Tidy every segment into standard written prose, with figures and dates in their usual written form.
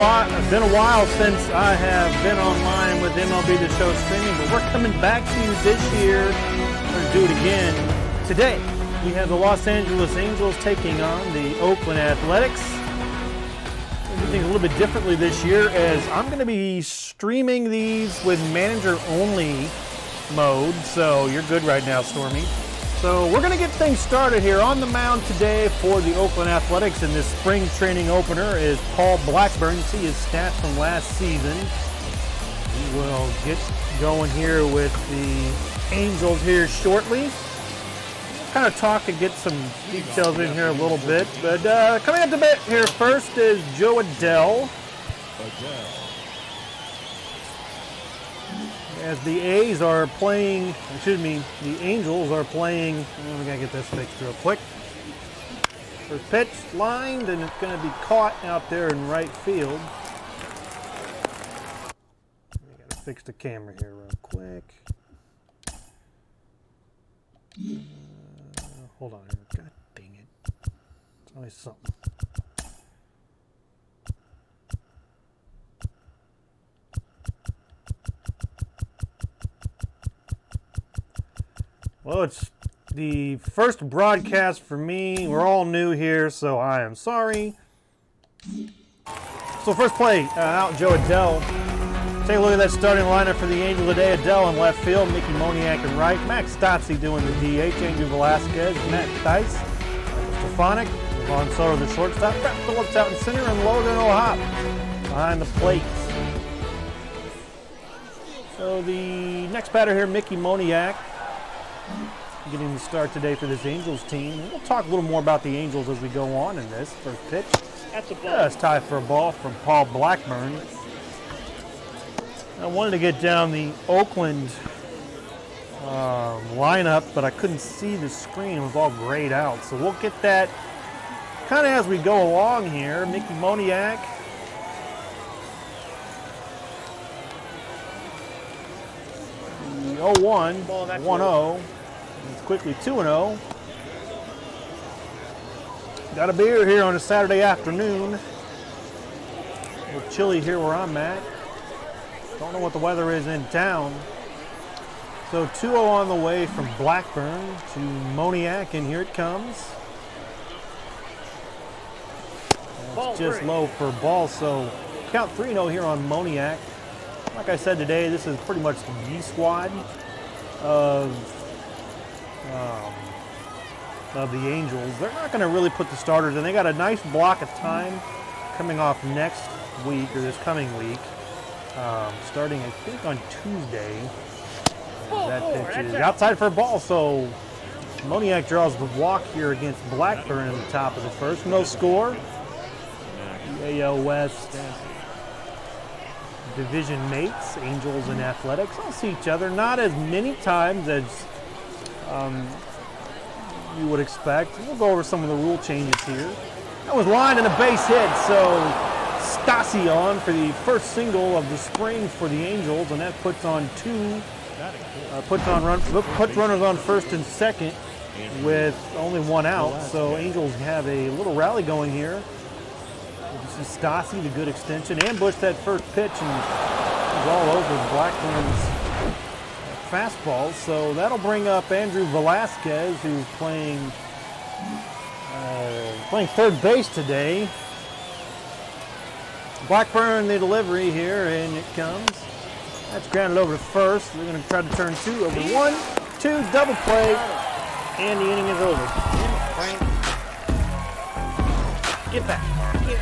It's been a while since I have been online with MLB The Show streaming, but we're coming back to you this year. We're going to do it again. Today, we have the Los Angeles Angels taking on the Oakland Athletics. We're doing things a little bit differently this year, as I'm going to be streaming these with manager-only mode, so you're good right now, Stormy. So we're going to get things started here. On the mound today for the Oakland Athletics in this spring training opener is Paul Blackburn. You see his stats from last season. We will get going here with the Angels here shortly. Kind of talk and get some details in here a little bit. But coming up to bat here first is Jo Adell. As the A's are playing, the Angels are playing, we gotta get this fixed real quick. First pitch lined, and it's gonna be caught out there in right field. We gotta fix the camera here real quick. Hold on here, god dang it. It's always something. Well, it's the first broadcast for me. We're all new here, so I am sorry. So first play, out Jo Adell. Take a look at that starting lineup for the Angels today. Adell in left field, Mickey Moniak in right, Max Stassi doing the DH, Andrew Velasquez, Matt Thaiss, Stefanik, Vaughn Soto the shortstop, Brett Phillips out in center, and Logan O'Hoppe behind the plate. So the next batter here, Mickey Moniak, getting the start today for this Angels team. We'll talk a little more about the Angels as we go on in this first pitch. That's a ball. It's tied for a ball from Paul Blackburn. I wanted to get down the Oakland lineup, but I couldn't see the screen. It was all grayed out. So we'll get that kind of as we go along here. Mickey Moniak. The 0-1, 1-0. It's quickly 2-0. Got a beer here on a Saturday afternoon. A little chilly here where I'm at. Don't know what the weather is in town. So 2-0 on the way from Blackburn to Moniak, and here it comes. It's just low for ball, so count 3-0 here on Moniak. Like I said today, this is pretty much the B squad of the Angels. They're not going to really put the starters in. They got a nice block of time coming off next week, or this coming week, starting I think on Tuesday. That pitch is outside for a ball, so Moniak draws the walk here against Blackburn in the top of the first. No score. The AL West division mates, Angels and Athletics, all see each other not as many times as you would expect. We'll go over some of the rule changes here. That was lined and a base hit, so Stassi on for the first single of the spring for the Angels, and that puts on puts runners on first and second with only one out. So Angels have a little rally going here. You see Stassi, the good extension, ambushed that first pitch and was all over Blackburn's fastball. So that'll bring up Andrew Velasquez, who's playing third base today. Blackburn, the delivery here, and it comes. That's grounded over to first. They're going to try to turn 2 over 1, 2, double play, and the inning is over. Get back. Get out of there.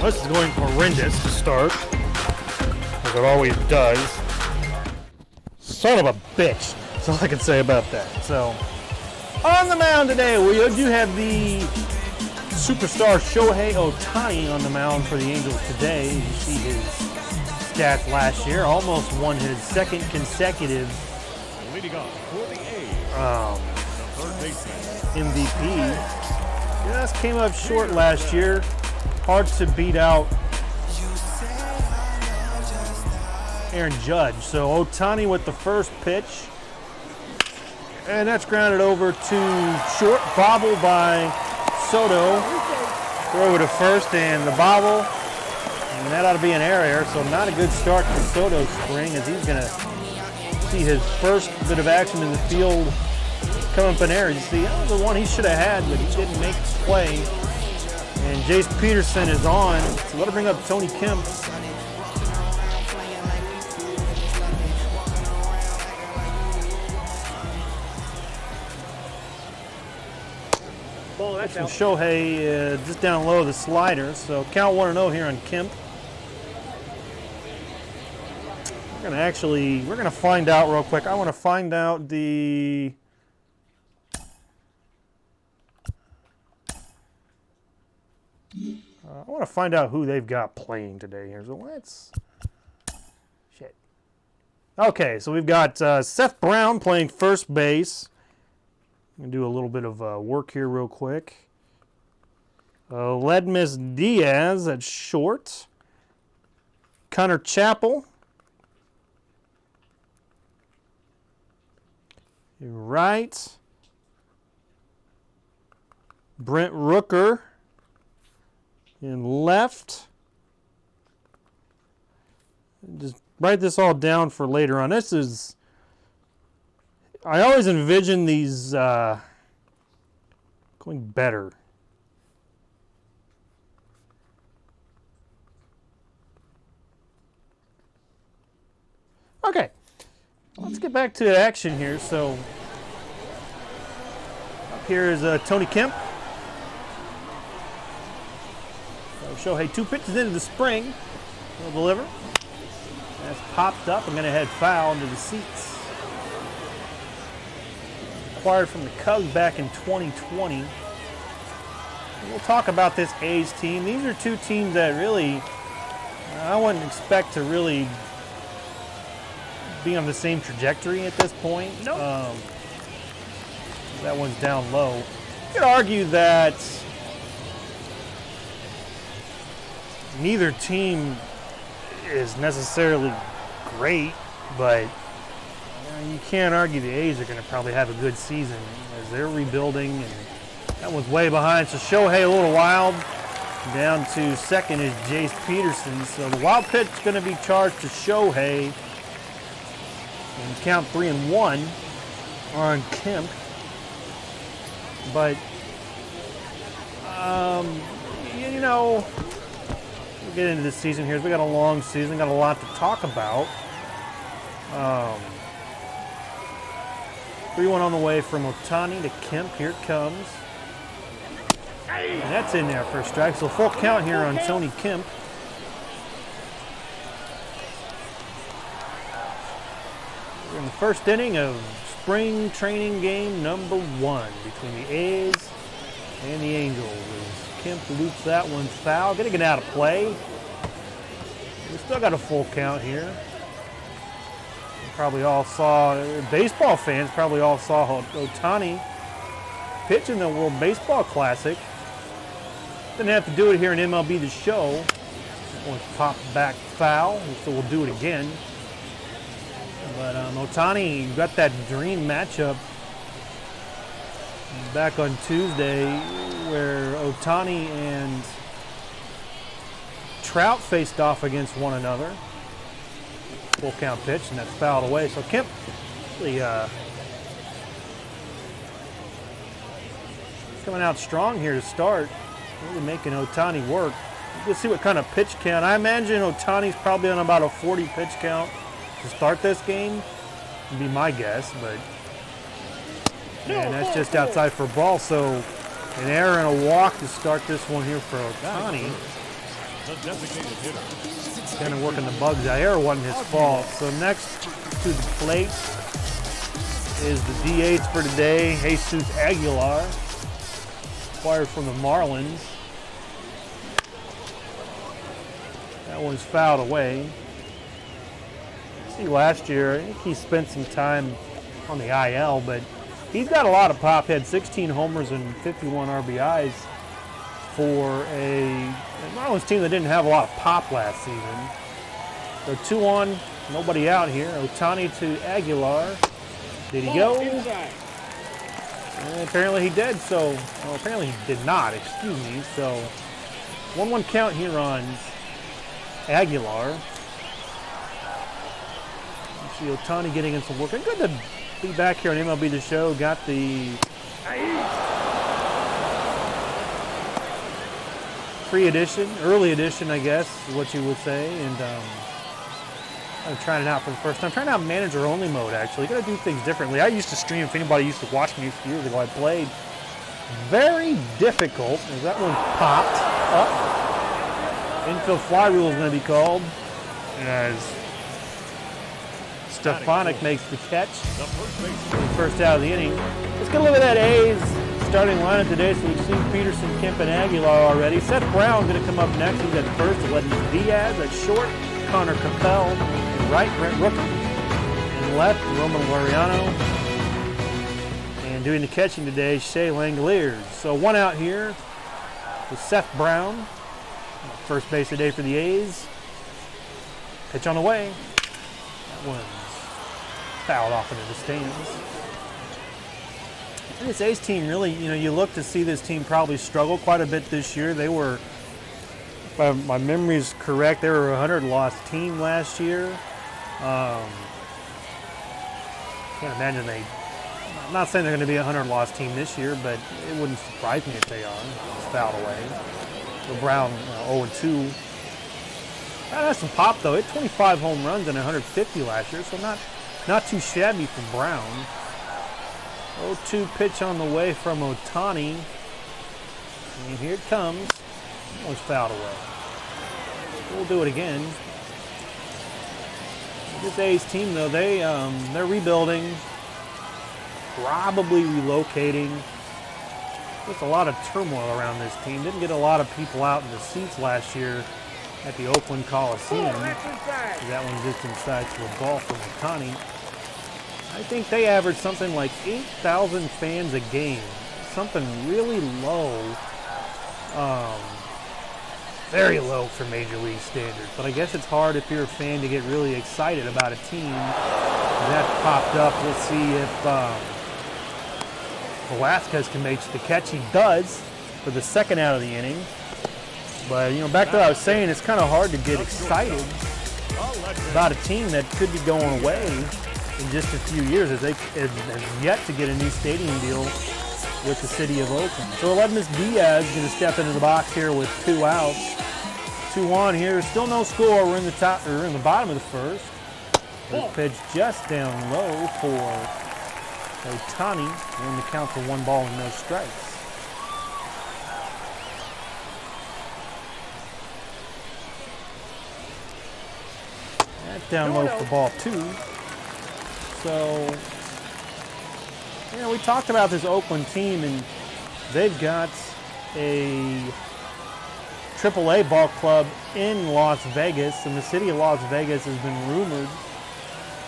This is going horrendous to start, as it always does. Son of a bitch. That's all I can say about that. So, on the mound today, we do have the superstar Shohei Ohtani on the mound for the Angels today. You see his stats last year. Almost won his second consecutive MVP. Just came up short last year. Hard to beat out Aaron Judge. So Ohtani with the first pitch. And that's grounded over to short. Bobble by Soto. Throw over to first and the bobble. And that ought to be an error. So not a good start for Soto spring, as he's going to see his first bit of action in the field come up in error. You see, that was the one he should have had, but he didn't make the play. And Jace Peterson is on. So let him bring up Tony Kemp. From Shohei just down low the slider. So count 1-0 here on Kemp. We're gonna find out real quick. I want to find out the I want to find out who they've got playing today here. So let's shit. Okay, so we've got Seth Brown playing first base. I'm going to do a little bit of work here real quick. Ledmus Diaz at short. Connor Chappell. Right. Brent Rooker in left. Just write this all down for later on. This is... I always envision these going better. Okay, let's get back to action here. So up here is Tony Kemp. So Shohei 2 pitches into the spring. He'll deliver. That's popped up. I'm going to head foul into the seats. Acquired from the Cubs back in 2020. We'll talk about this A's team. These are two teams that really, I wouldn't expect to really be on the same trajectory at this point. Nope. That one's down low. You could argue that neither team is necessarily great, but you can't argue the A's are going to probably have a good season as they're rebuilding, and that one's way behind. So Shohei a little wild. Down to second is Jace Peterson. So the wild pitch is going to be charged to Shohei. And count 3-1 on Kemp. But, you know, we'll get into this season here. We got a long season, got a lot to talk about. 3-1 on the way from Ohtani to Kemp. Here it comes. And that's in there for a strike. So full count here on Tony Kemp. We're in the first inning of spring training game number 1 between the A's and the Angels. As Kemp loops that one foul. Gonna get out of play. We still got a full count here. Probably all saw, baseball fans probably all saw Ohtani pitch in the World Baseball Classic. Didn't have to do it here in MLB The Show. That one's popped back foul, so we'll do it again. But Ohtani got that dream matchup back on Tuesday where Ohtani and Trout faced off against one another. Full count pitch, and that's fouled away. So Kemp really coming out strong here to start. Really making Ohtani work. Let's see what kind of pitch count. I imagine Ohtani's probably on about a 40 pitch count to start this game. Would be my guess, but and that's just outside for a ball. So an error and a walk to start this one here for Ohtani. Kind of working the bugs out. Error wasn't his fault. So next to the plate is the DH for today, Jesus Aguilar, acquired from the Marlins. That one's fouled away. See, last year, I think he spent some time on the IL, but he's got a lot of pop. He had 16 homers and 51 RBIs for a Marlins team that didn't have a lot of pop last season. So 2 on, nobody out here. Ohtani to Aguilar. Did he go? And apparently he did, so, well, apparently he did not, excuse me. So 1-1 count here on Aguilar. See Ohtani getting in some work. And good to be back here on MLB The Show. Got the free edition, early edition, I guess, is what you would say. And I'm trying it out for the first time. Trying out manager-only mode, actually. You got to do things differently. I used to stream, if anybody used to watch me a few years ago, I played. Very difficult, as that one popped up. Infield fly rule is going to be called, as Stefanik makes the catch. First out of the inning. Let's get a look at that A's starting lineup today. So we've seen Peterson, Kemp, and Aguilar already. Seth Brown going to come up next. He's at first. Aledmys Diaz at short. Connor Capel. Right, Brent Rooker. And left, Roman Laureano. And doing the catching today, Shea Langeliers. So one out here with Seth Brown. First base today for the A's. Pitch on the way. That one's fouled off into the stands. And this A's team really, you look to see this team probably struggle quite a bit this year. They were, if my memory is correct, they were a 100-loss team last year. Can't imagine I'm not saying they're going to be a 100-loss team this year, but it wouldn't surprise me if they are. It's fouled away. So Brown 0-2. That has some pop, though. Hit 25 home runs and 150 last year, so not too shabby from Brown. 0-2 pitch on the way from Ohtani. And here it comes. It was fouled away. We'll do it again. This A's team, though, they're rebuilding, probably relocating. There's a lot of turmoil around this team. Didn't get a lot of people out in the seats last year at the Oakland Coliseum. That one's just inside to a ball from Ohtani. I think they average something like 8,000 fans a game. Something really low. Very low for Major League standards. But I guess it's hard if you're a fan to get really excited about a team. That popped up. We'll see if Velasquez can make the catch. He does for the second out of the inning. But, back to what I was saying, it's kind of hard to get excited about a team that could be going away in just a few years, as they have yet to get a new stadium deal with the city of Oakland. So Aledmys Diaz is going to step into the box here with 2 outs. 2-1 here. Still no score. We're in the bottom of the first. This pitch just down low for Ohtani. And the count for 1 ball and no strikes. That down low for ball 2. So, we talked about this Oakland team, and they've got a AAA ball club in Las Vegas, and the city of Las Vegas has been rumored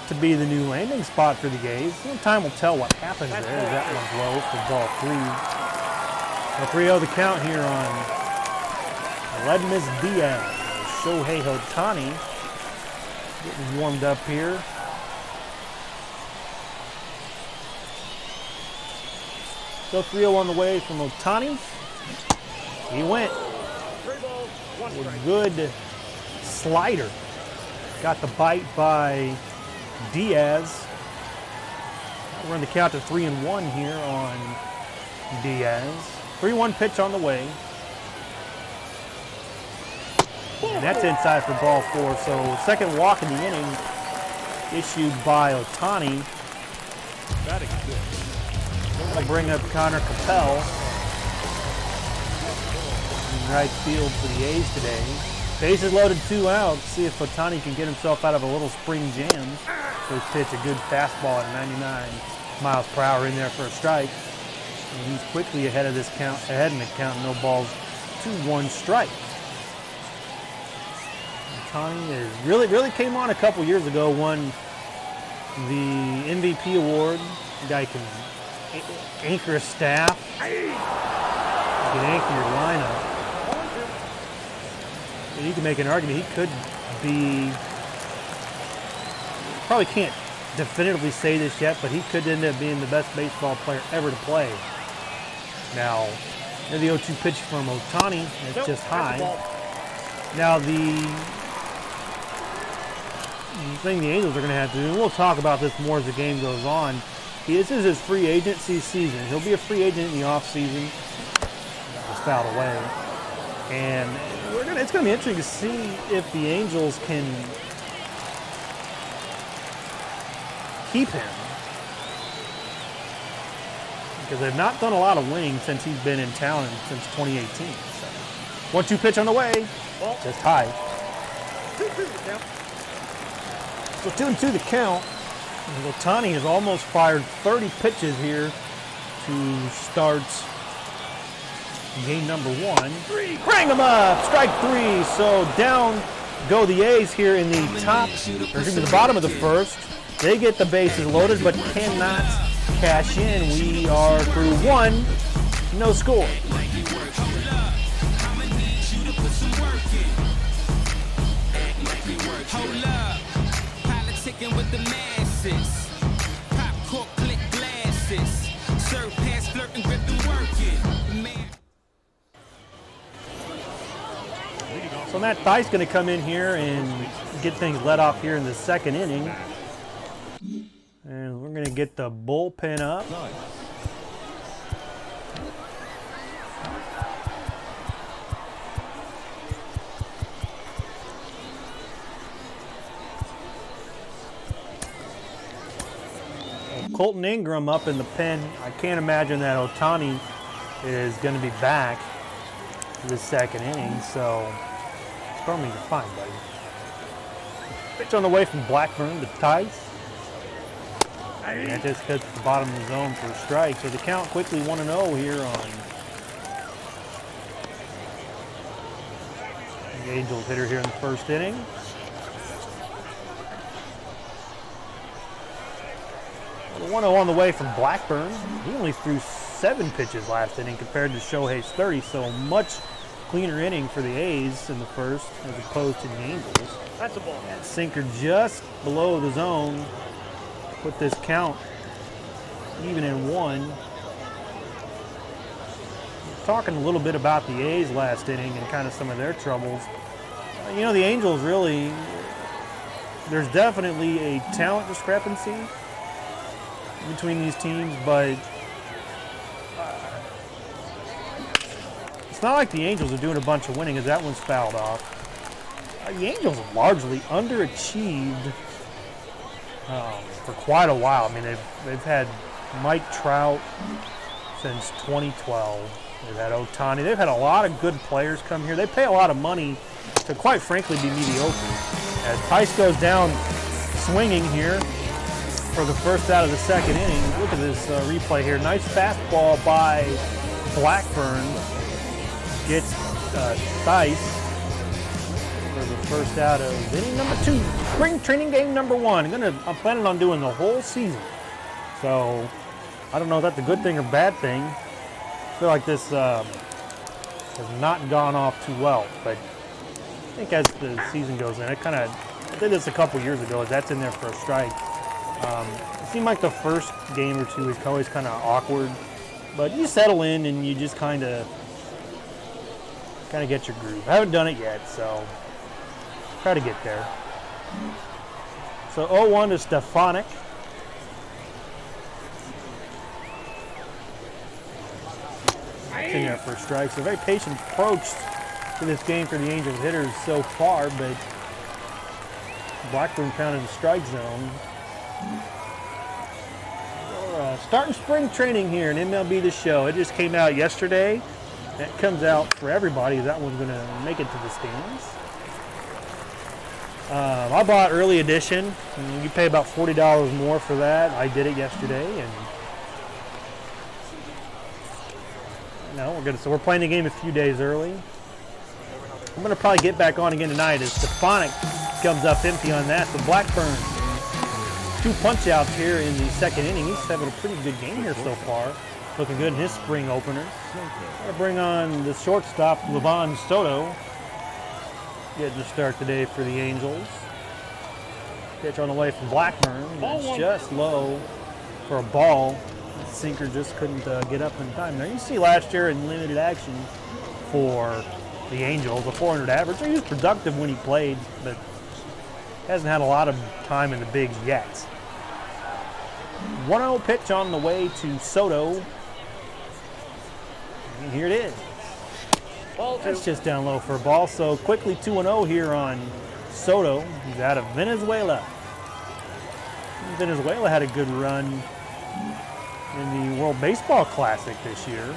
to be the new landing spot for the A's. Time will tell what happens there. That one's low for ball 3. So 3-0 the count here on Aledmys Diaz. Shohei Ohtani getting warmed up here. So 3-0 on the way from Ohtani. He went with a good slider. Got the bite by Diaz. We're in the count to 3-1 here on Diaz. 3-1 pitch on the way. And that's inside for ball 4. So second walk in the inning issued by Ohtani. That is good. We'll bring up Connor Capel in right field for the A's today. Bases loaded, 2 outs. See if Ohtani can get himself out of a little spring jam. First pitch, a good fastball at 99 miles per hour in there for a strike. And he's quickly ahead in the count. No balls, 2-1 strike. Ohtani is really came on a couple years ago. Won the MVP award. The guy can anchor a staff. You can anchor your lineup. You can make an argument he could be, probably can't definitively say this yet, but he could end up being the best baseball player ever to play. Now, the 0-2 pitch from Ohtani, it's just high. Now, the thing the Angels are going to have to do, and we'll talk about this more as the game goes on, this is his free agency season. He'll be a free agent in the offseason. That was fouled away. And it's going to be interesting to see if the Angels can keep him. Because they've not done a lot of winning since he's been in town since 2018. So, 1-2 pitch on the way. Just high. 2-2 So 2-2 the count. And Ohtani has almost fired 30 pitches here to start game number 1. Bring him up. Strike 3. So down go the A's here in the the bottom of the first. They get the bases loaded, but cannot cash in. We are through 1. No score. With the masses, pop cork, click glasses, serve pass, flirting, grip and working. So Matt Thaiss going to come in here and get things let off here in the second inning. And we're going to get the bullpen up. Colton Ingram up in the pen. I can't imagine that Ohtani is going to be back for the second inning, so throw me, you're fine, buddy. Pitch on the way from Blackburn to Thaiss. And that just hits the bottom of the zone for a strike. So the count quickly 1-0 here on the Angels hitter here in the first inning. The 1-0 on the way from Blackburn. He only threw 7 pitches last inning compared to Shohei's 30, so much cleaner inning for the A's in the first as opposed to the Angels. That's a ball. That sinker just below the zone. Put this count even in 1. Talking a little bit about the A's last inning and kind of some of their troubles. You know, the Angels really, there's definitely a talent discrepancy between these teams, but it's not like the Angels are doing a bunch of winning as that one's fouled off. The Angels have largely underachieved for quite a while. I mean, they've had Mike Trout since 2012. They've had Ohtani. They've had a lot of good players come here. They pay a lot of money to, quite frankly, be mediocre. As Thaiss goes down swinging here for the first out of the second inning. Look at this replay here. Nice fastball by Blackburn. Gets Thaiss for the first out of inning number 2. Spring training game number 1. I'm planning on doing the whole season. So I don't know if that's a good thing or bad thing. I feel like this has not gone off too well, but I think as the season goes in, I did this a couple years ago. That's in there for a strike. It seemed like the first game or two is always kind of awkward, but you settle in and you just kind of get your groove. I haven't done it yet, so try to get there. So 0-1 to Stefanik. It's in there for a strike. So a very patient approach to this game for the Angels hitters so far, but Blackburn found in the strike zone. We're starting spring training here in MLB The Show. It just came out yesterday. That comes out for everybody. That one's going to make it to the stands. I bought early edition. You pay about $40 more for that. I did it yesterday, and we're playing the game a few days early. I'm going to probably get back on again tonight as Stefanik comes up empty on that. So Blackburn, 2 punch-outs here in the second inning. He's having a pretty good game here so far. Looking good in his spring opener. Going to bring on the shortstop, Livan Soto. Getting the start today for the Angels. Pitch on the way from Blackburn. It's just low for a ball. The sinker just couldn't get up in time. Now you see last year in limited action for the Angels, a 400 average. He was productive when he played, but hasn't had a lot of time in the bigs yet. 1-0 pitch on the way to Soto. And here it is. That's just down low for a ball. So quickly 2-0 here on Soto. He's out of Venezuela. Venezuela had a good run in the World Baseball Classic this year.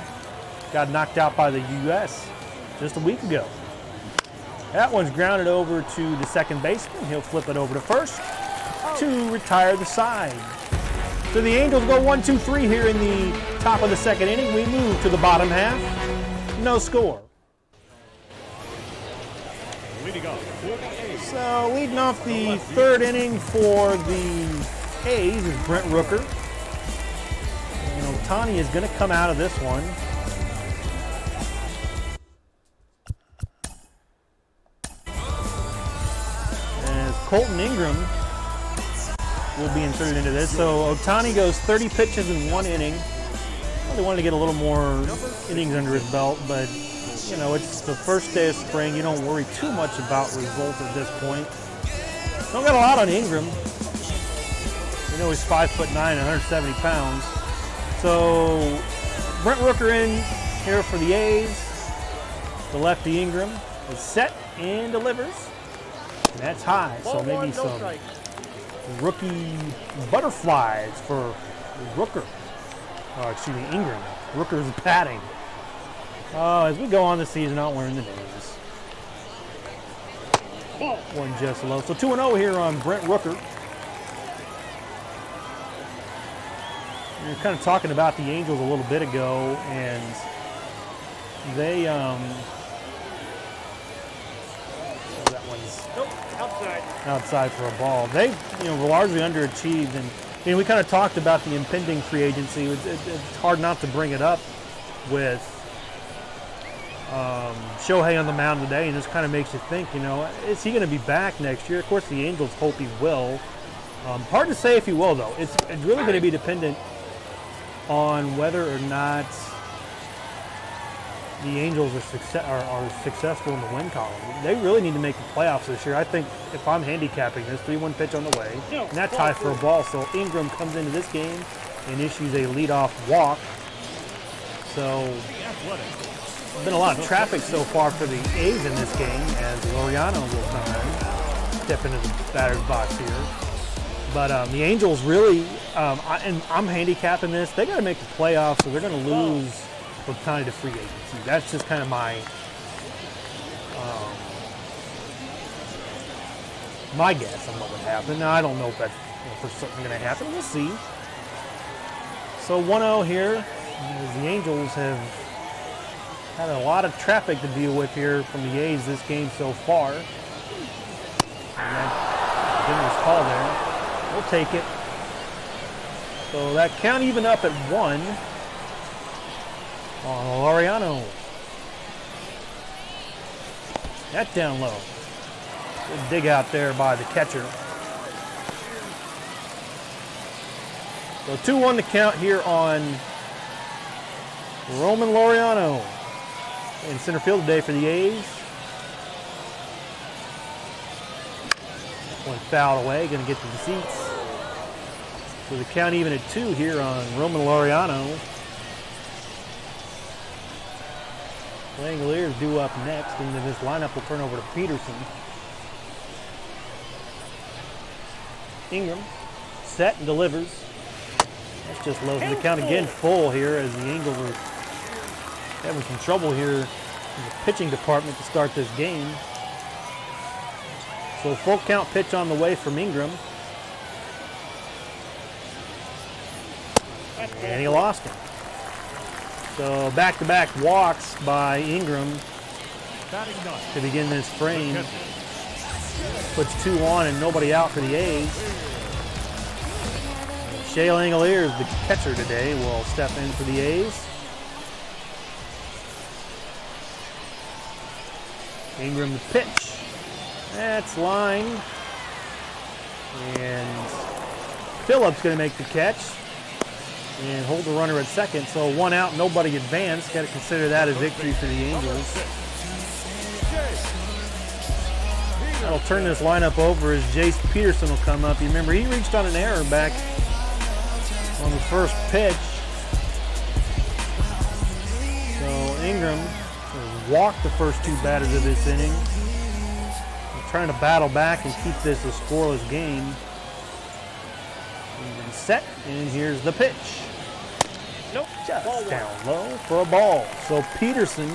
Got knocked out by the U.S. just a week ago. That one's grounded over to the second baseman. He'll flip it over to first to retire the side. So the Angels go 1-2-3 here in the top of the second inning. We move to the bottom half. No score. So leading off the third inning for the A's is Brent Rooker. And Ohtani is going to come out of this one. As Colton Ingram will be inserted into this. So Ohtani goes 30 pitches in 1 inning. Probably wanted to get a little more innings under his belt, but it's the first day of spring. You don't worry too much about results at this point. Don't got a lot on Ingram. He's 5'9", 170 pounds. So Brent Rooker in here for the A's. The lefty Ingram is set and delivers. And that's high. So maybe some rookie butterflies for Rooker. Ingram. Rooker's batting. As we go on this season, I'll learn the names. One just low. So 2-0 here on Brent Rooker. We were kind of talking about the Angels a little bit ago, and they that one's outside for a ball. They were largely underachieved, and we kind of talked about the impending free agency. It's hard not to bring it up with Shohei on the mound today, and this kind of makes you think, is he going to be back next year? Of course, the Angels hope he will. Hard to say if he will, though. It's really going to be dependent on whether or not the Angels are successful in the win column. They really need to make the playoffs this year. I think if I'm handicapping this, 3-1 pitch on the way, and that tie for a ball. So Ingram comes into this game and issues a leadoff walk. So there's been a lot of traffic so far for the A's in this game, as Laureano will come in, step into the batter's box here. But the Angels really, and I'm handicapping this, they got to make the playoffs, so they're going to lose Ohtani to free agency. That's just kind of my guess on what would happen. Now, I don't know if that's for certain going to happen. We'll see. So 1-0 here. As the Angels have had a lot of traffic to deal with here from the A's this game so far. And that generous call there. We'll take it. So that count even up at 1 on Laureano. That down low. Good dig out there by the catcher. So 2-1 the count here on Roman Laureano in center field today for the A's. One fouled away, going to get to the seats. So the count even at 2 here on Roman Laureano. Langoliers due up next, and then this lineup will turn over to Peterson. Ingram set and delivers. That's just low. The count again full here as the Angels are having some trouble here in the pitching department to start this game. So full count pitch on the way from Ingram. And he lost him. So back-to-back walks by Ingram to begin this frame. Puts 2 on and nobody out for the A's. Shea Langoliers, the catcher today, will step in for the A's. Ingram the pitch. That's line. And Phillips going to make the catch and hold the runner at second. So 1 out, nobody advanced. Got to consider that a victory for the Angels. That'll turn this lineup over as Jace Peterson will come up. You remember he reached on an error back on the first pitch. So Ingram walked the first 2 batters of this inning. They're trying to battle back and keep this a scoreless game. Ingram set, and here's the pitch. Nope. Just down low for a ball. So Peterson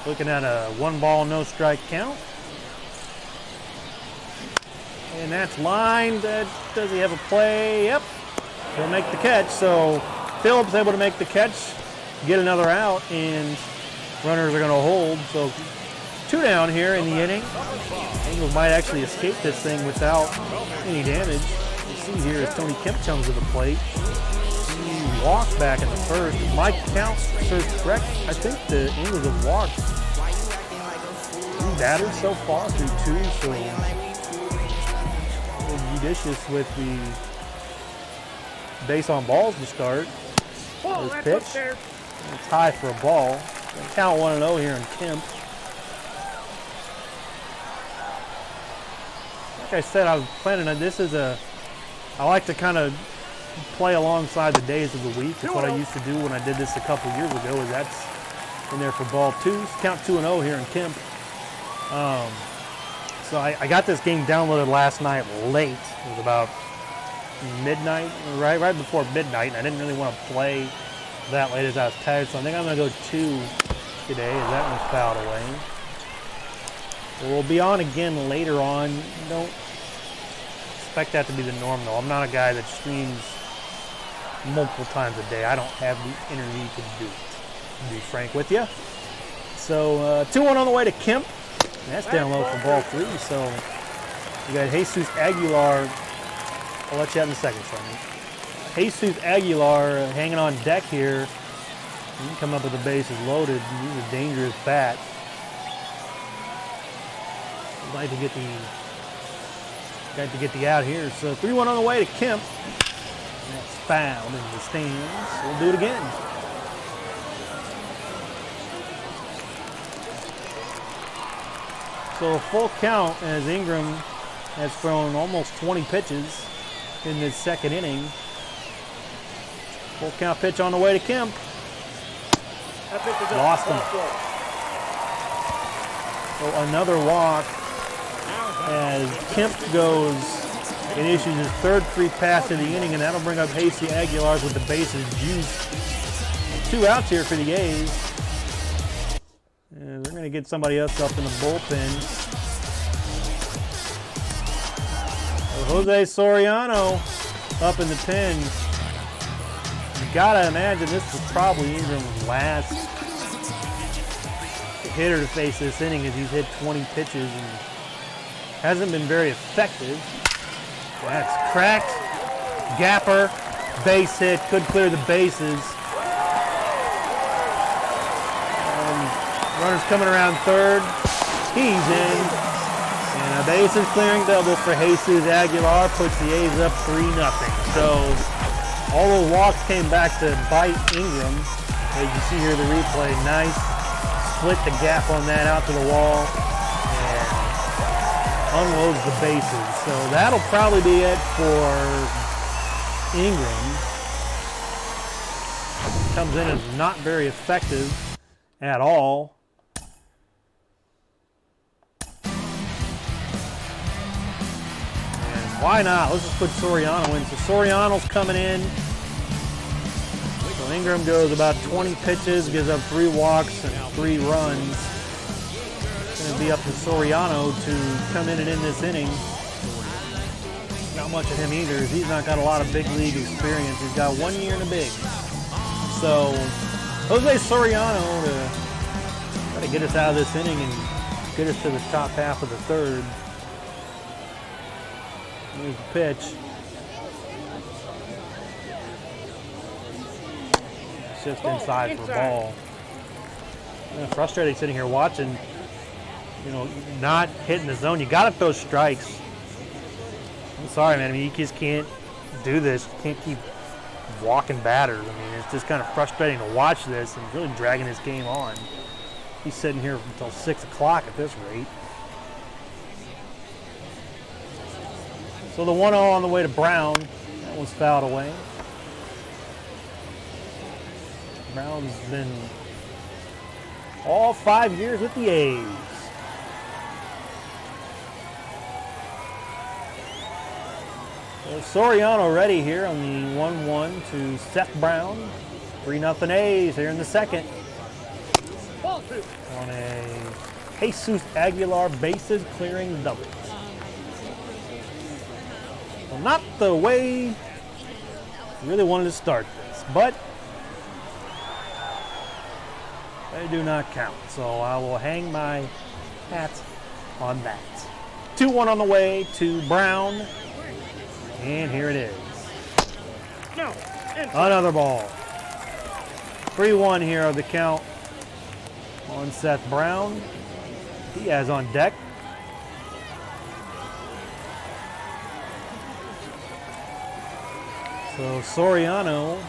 looking at a 1-ball, no strike count. And that's lined. Does he have a play? Yep. He'll make the catch. So Phillips able to make the catch, get another out, and runners are going to hold. So 2 down here in the inning. Angels might actually escape this thing without any damage. You see here as Tony Kemp comes to the plate. He walked back in the first. My count serves correct. I think the Angels have walked 3 batters so far through 2. So judicious with the base on balls to start. His pitch. It's high for a ball. Count 1-0 here in Kemp. Like I said, I was planning on this as I like to kind of play alongside the days of the week. That's what I used to do when I did this a couple years ago. Is that's in there for ball 2. Count 2-0 here in Kemp. So I got this game downloaded last night late. It was about midnight, right before midnight, and I didn't really want to play that late as I was tired, so I think I'm going to go 2 today as that one's fouled away. We'll be on again later on. Don't expect that to be the norm, though. I'm not a guy that streams multiple times a day. I don't have the energy to do it, to be frank with you. So 2-1 on the way to Kemp. That's down low for ball 3. So you got Jesus Aguilar. I'll let you out in a second, Sonny. Jesus Aguilar hanging on deck here. He can come up with the bases loaded. He's a dangerous bat. I'd like to get the out here. So 3-1 on the way to Kemp. And that's fouled in the stands. We'll do it again. So a full count as Ingram has thrown almost 20 pitches in this second inning. Full count pitch on the way to Kemp. Lost him. So another walk as Kemp goes and issues his third free pass of the inning, and that'll bring up Jesus Aguilar with the bases juiced. 2 outs here for the A's. And they're going to get somebody else up in the bullpen. So Jose Soriano up in the pen. You got to imagine this was probably Ingram's last hitter to face this inning, as he's hit 20 pitches and hasn't been very effective. That's cracked. Gapper, base hit, could clear the bases. Runner's coming around third. He's in. And a bases clearing double for Jesus Aguilar puts the A's up 3-0. So all those walks came back to bite Ingram. As you see here the replay, nice. Split the gap on that out to the wall and unloads the bases. So that'll probably be it for Ingram. Comes in as not very effective at all. Why not? Let's just put Soriano in. So Soriano's coming in. So Ingram goes about 20 pitches, gives up 3 walks and 3 runs. It's going to be up to Soriano to come in and end this inning. Not much of him either. He's not got a lot of big league experience. He's got 1 year in the big. So Jose Soriano to try to get us out of this inning and get us to the top half of the third. Here's the pitch. It's just inside for a ball. Frustrating sitting here watching not hitting the zone. You got to throw strikes. I'm sorry, man. I mean, you just can't do this. You can't keep walking batters. I mean, it's just kind of frustrating to watch this and really dragging this game on. He's sitting here until 6 o'clock at this rate. So the 1-0 on the way to Brown. That one's fouled away. Brown's been all 5 years with the A's. So Soriano ready here on the 1-1 to Seth Brown. 3-0 A's here in the second. On a Jesus Aguilar bases clearing double. Well, not the way you really wanted to start this, but they do not count. So I will hang my hat on that. 2-1 on the way to Brown. And here it is. No. Another ball. 3-1 here of the count on Seth Brown. Diaz on deck. So Soriano.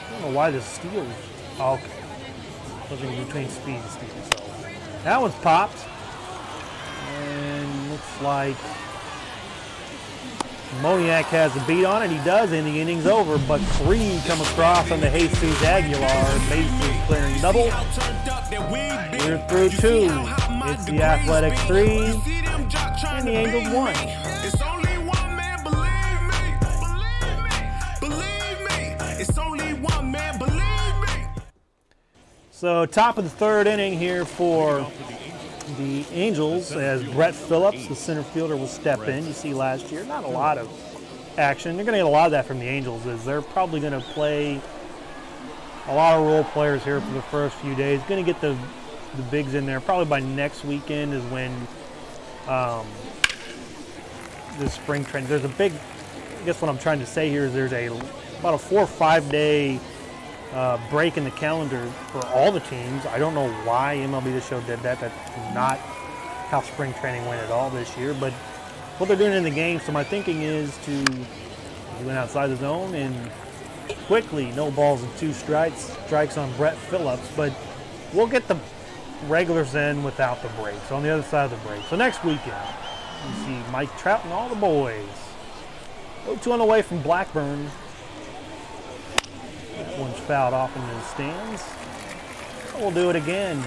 I don't know why this steals. Oh, okay. Flipping between speed and steal. So that one's popped. And looks like Moniak has a beat on it. He does, and the inning's over. But 3 come across on the Jesus Aguilar bases clearing double. We're through 2. It's the Athletics 3 and the Angels 1. It's only one man, believe me. It's only one man, believe me. So top of the 3rd inning here for the Angels as Brett Phillips, the center fielder, will step in. You see last year, not a lot of action. They're going to get a lot of that from the Angels as they're probably going to play a lot of role players here for the first few days. Going to get the bigs in there. Probably by next weekend is when the spring training. There's a big, I guess what I'm trying to say here is there's about a 4 or 5 day break in the calendar for all the teams. I don't know why MLB The Show did that. That's not how spring training went at all this year. But what they're doing in the game, so my thinking is to went outside the zone and quickly, no balls and 2 strikes on Brett Phillips. But we'll get the regulars in without the breaks on the other side of the break. So next weekend, you see Mike Trout and all the boys. 0-2 on the way from Blackburn. That one's fouled off into the stands. We'll do it again.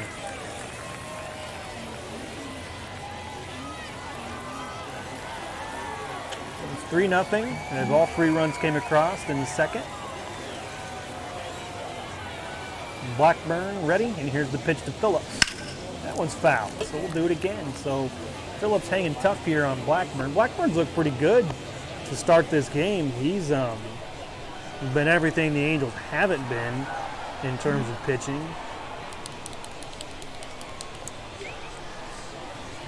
It's 3-0 as all 3 runs came across in the second. Blackburn ready, and here's the pitch to Phillips. That one's fouled, so we'll do it again. So Phillips hanging tough here on Blackburn. Blackburn's looked pretty good to start this game. He's been everything the Angels haven't been in terms of pitching.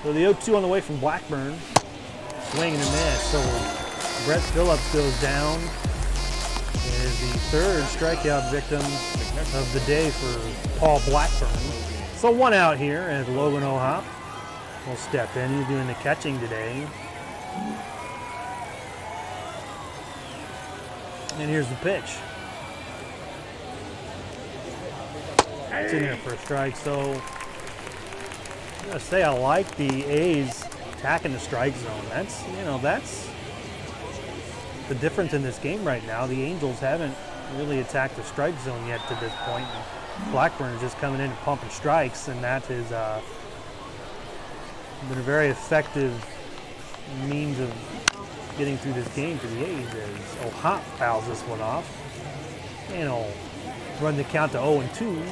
So the 0-2 on the way from Blackburn. Swing and a miss. So Brett Phillips goes down and is the 3rd strikeout victim of the day for Paul Blackburn. So 1 out here as Logan O'Hop will step in. He's doing the catching today. And here's the pitch. It's in there for a strike. So I'm gonna say I like the A's attacking the strike zone. That's the difference in this game right now. The Angels haven't really attacked the strike zone yet to this point. Blackburn is just coming in and pumping strikes, and that has been a very effective means of getting through this game for the A's. As O'Hop fouls this one off, and he'll run the count to 0-2.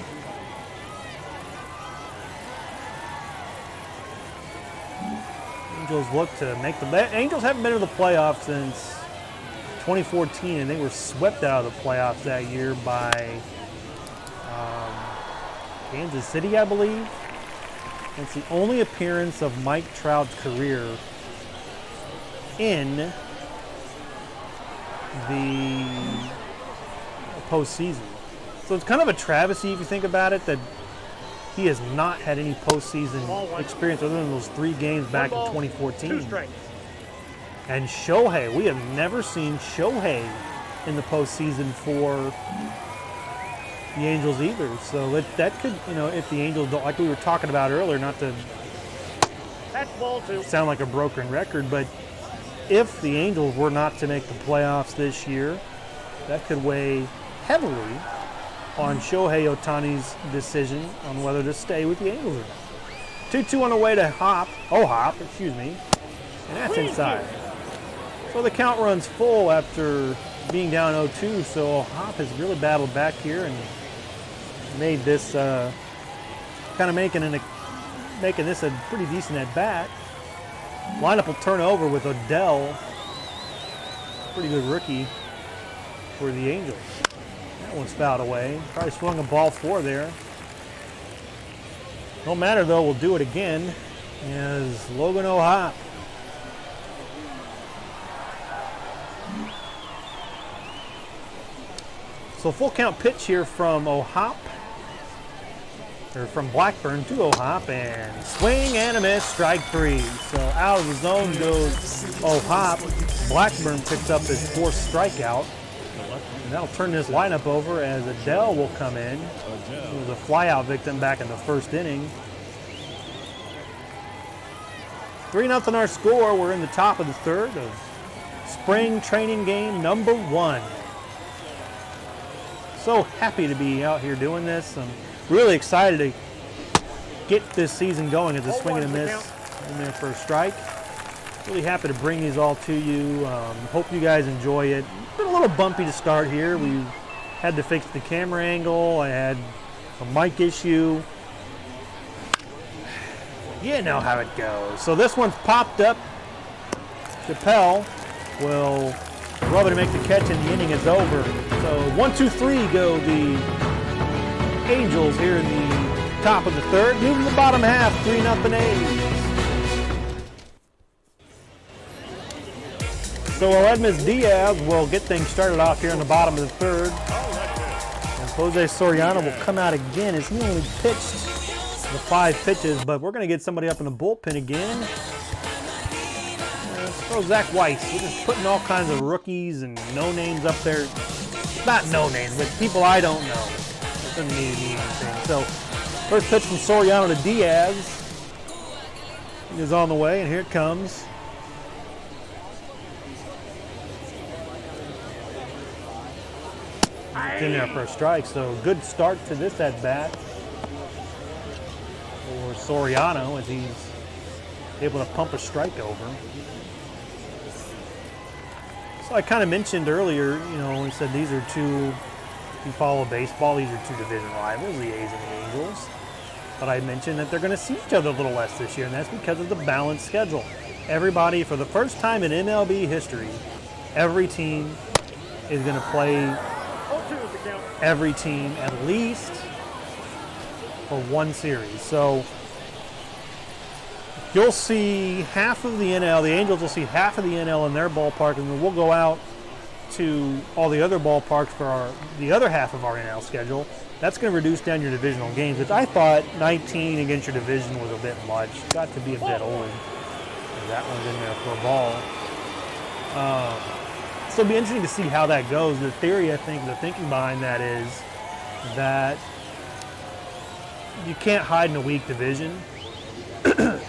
Angels look to make the Angels haven't been to the playoffs since 2014, and they were swept out of the playoffs that year by Kansas City, I believe. It's the only appearance of Mike Trout's career in the postseason. So it's kind of a travesty if you think about it that he has not had any postseason experience other than those 3 games back in 2014. 2 strikes. And Shohei, we have never seen Shohei in the postseason for the Angels either. So that could, if the Angels don't, like we were talking about earlier, not to That's ball 2. sound like a broken record, but if the Angels were not to make the playoffs this year, that could weigh heavily on Shohei Ohtani's decision on whether to stay with the Angels or not. 2-2 on the way to Hop. Excuse me. And that's inside. So the count runs full after being down 0-2, so Hop has really battled back here and made this kind of making this a pretty decent at bat. Lineup will turn over with Odell, pretty good rookie for the Angels. That one's fouled away. Probably swung a ball 4 there. No matter though, we'll do it again as Logan O'Hop. So full count pitch here from O'Hop, or from Blackburn to O'Hop, and swing and a miss, strike 3. So out of the zone goes O'Hop. Blackburn picks up his 4th strikeout. And that'll turn this lineup over as Adele will come in. He was a flyout victim back in the 1st inning. 3-0 our score. We're in the top of the 3rd of spring training game number 1. So happy to be out here doing this. I'm really excited to get this season going as a swing and a miss in there for a strike. Really happy to bring these all to you. Hope you guys enjoy it. It's been a little bumpy to start here. We had to fix the camera angle. I had a mic issue. You know how it goes. So this one's popped up. Chappelle will rub it to make the catch, and the inning is over. So 1-2-3 go the Angels here in the top of the 3rd. Moving the bottom half, 3-0 A's. So Aledmys Diaz will get things started off here in the bottom of the 3rd. And Jose Soriano will come out again as he only pitched the 5 pitches, but we're going to get somebody up in the bullpen again. Let's throw Zach Weiss. We're just putting all kinds of rookies and no-names up there. Not no-names, but people I don't know. It doesn't mean anything. So first pitch from Soriano to Diaz. It is on the way, and here it comes. It's in there for a strike, so good start to this at-bat for Soriano as he's able to pump a strike over. So I kind of mentioned earlier, we said these are two, if you follow baseball, these are 2 division rivals, the A's and the Angels. But I mentioned that they're going to see each other a little less this year, and that's because of the balanced schedule. Everybody, for the first time in MLB history, every team is going to play every team at least for 1 series. So you'll see half of the NL, the Angels will see half of the NL in their ballpark, and then we'll go out to all the other ballparks for the other half of our NL schedule. That's going to reduce down your divisional games, which I thought 19 against your division was a bit much. Got to be a bit old. That one's in there for a ball. So it'll be interesting to see how that goes. The theory, I think, the thinking behind that is that you can't hide in a weak division.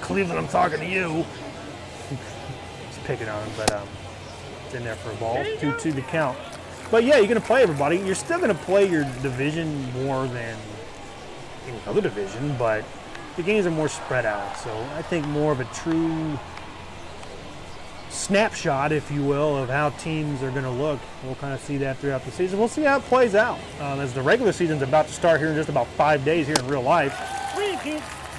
Cleveland, I'm talking to you. Just picking on him, but it's in there for a ball. 2-2 to count. But yeah, you're going to play everybody. You're still going to play your division more than any other division, but the games are more spread out. So I think more of a true snapshot, if you will, of how teams are going to look. We'll kind of see that throughout the season. We'll see how it plays out as the regular season's about to start here in just about 5 days here in real life.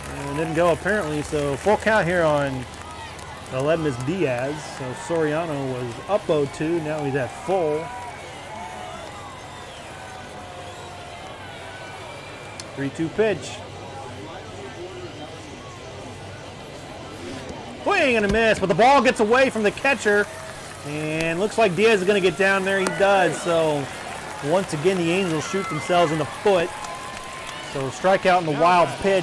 And didn't go apparently, so full count here on Aledmys Diaz. So Soriano was up 0-2, now he's at full. 3-2 pitch. Swing and a miss, but the ball gets away from the catcher, and looks like Diaz is going to get down there. He does. So once again, the Angels shoot themselves in the foot. So strikeout in the wild pitch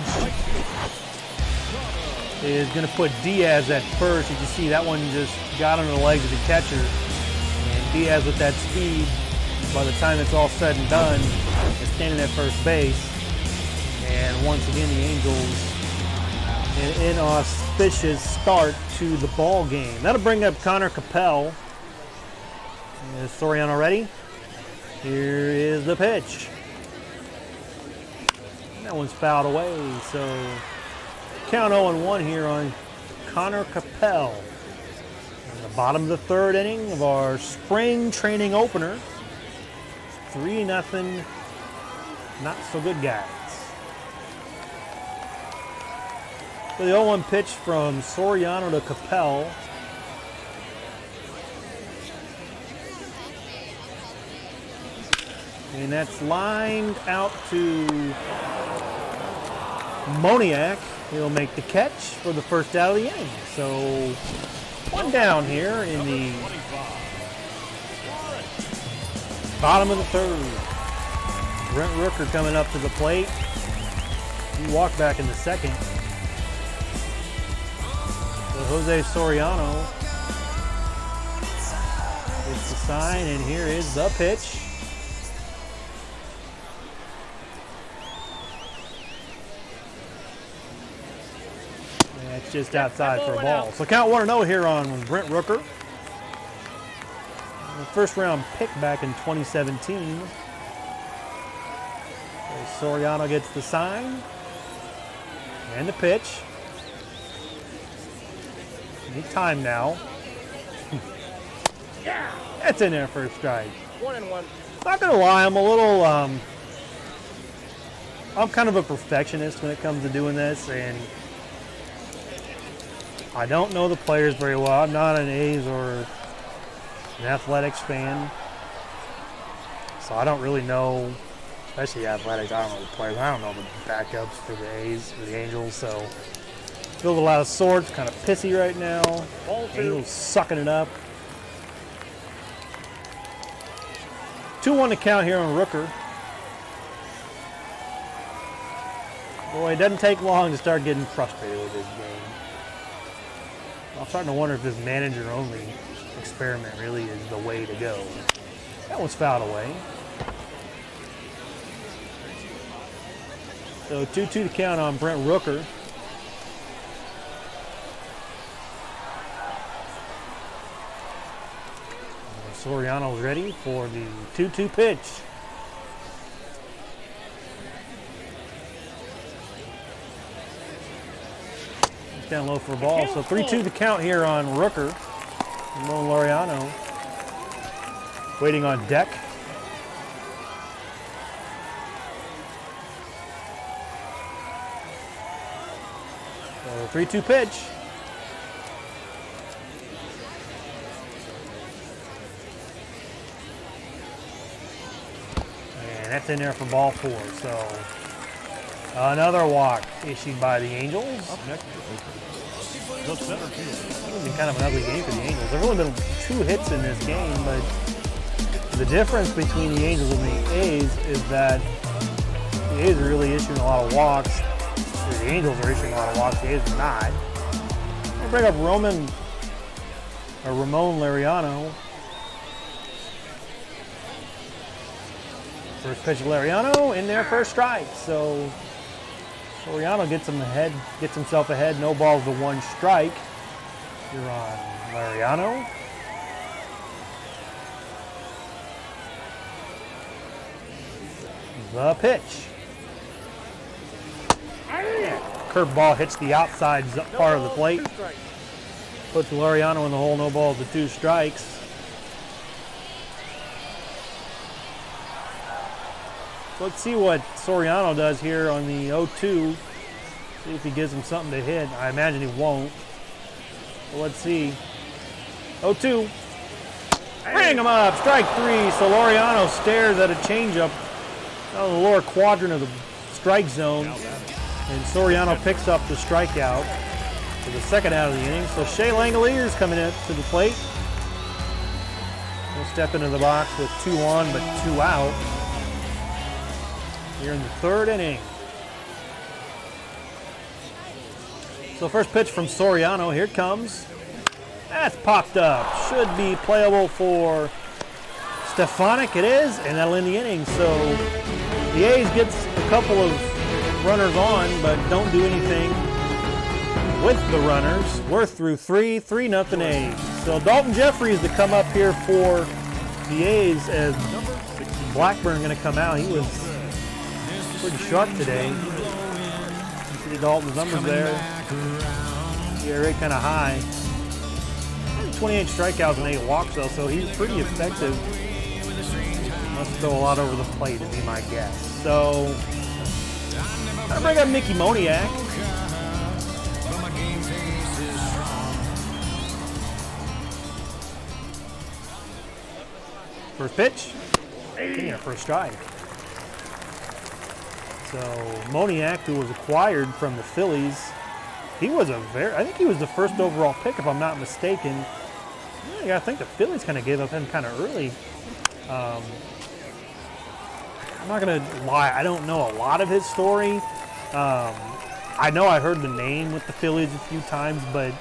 is going to put Diaz at first. You can see that one just got under the legs of the catcher. And Diaz with that speed, by the time it's all said and done, is standing at first base. And once again, the Angels an inauspicious start to the ball game. That'll bring up Connor Capel. Is Soriano ready? Here is the pitch. That one's fouled away, so count 0-1 here on Connor Capel. In the bottom of the third inning of our spring training opener. 3-0, not so good guys. So the 0-1 pitch from Soriano to Capel. And that's lined out to Moniak. He'll make the catch for the first out of the inning. So one down here in the bottom of the third. Brent Rooker coming up to the plate. He walked back in the second. So Jose Soriano gets the sign, and here is the pitch. That's just outside for a ball. So count 1-0 here on Brent Rooker. The first round pick back in 2017. So Soriano gets the sign and the pitch. Need time now. That's in there for a strike. 1-1. Not gonna lie, I'm a little I'm kind of a perfectionist when it comes to doing this, and I don't know the players very well. I'm not an A's or an Athletics fan, so I don't really know, especially Athletics. I don't know the players. I don't know the backups for the A's or the Angels, so feel a little out of sorts, kind of pissy right now. Ball 2. Angels sucking it up. 2-1 to count here on Rooker. Boy, it doesn't take long to start getting frustrated with this game. I'm starting to wonder if this manager-only experiment really is the way to go. That one's fouled away. So 2-2 to count on Brent Rooker. Soriano's ready for the 2-2 pitch. It's down low for a ball. So 3-2 to count here on Rooker. Ramon Laureano waiting on deck. So 3-2 pitch. That's in there for ball 4. So another walk issued by the Angels. It's been kind of an ugly game for the Angels. There have only been 2 hits in this game, but the difference between the Angels and the A's is that the A's are really issuing a lot of walks. The Angels are issuing a lot of walks. The A's are not. I'll bring up Ramon Laureano. First pitch of Laureano in there for a strike. So Laureano gets himself ahead. No balls to 1 strike. Here on Laureano. The pitch. Curveball hits the outside part of the plate. Puts Laureano in the hole. No balls to 2 strikes. Let's see what Soriano does here on the 0-2. See if he gives him something to hit. I imagine he won't. But let's see. 0-2. Ring him up. Strike 3. So Laureano stares at a changeup out of the lower quadrant of the strike zone. And Soriano picks up the strikeout for the second out of the inning. So Shea Langoliers coming in to the plate. He'll step into the box with 2 on but 2 out. Here in the third inning. So first pitch from Soriano. Here it comes. That's popped up. Should be playable for Stefanik. It is, and that'll end the inning. So the A's gets a couple of runners on, but don't do anything with the runners. We're through 3-0 A's. So Dalton Jeffries to come up here for the A's as Blackburn going to come out. He was pretty sharp today. You see Dalton's numbers there. Yeah, right kind of high. 28 strikeouts and 8 walks though, so he's pretty effective. Must throw a lot over the plate, would be my guess. So, I'm going to bring up Mickey Moniak. First pitch, yeah, first strike. So Moniak, who was acquired from the Phillies, he was I think he was the first overall pick, if I'm not mistaken. Yeah, I think the Phillies kind of gave up him kind of early. I'm not gonna lie, I don't know a lot of his story. I know I heard the name with the Phillies a few times, but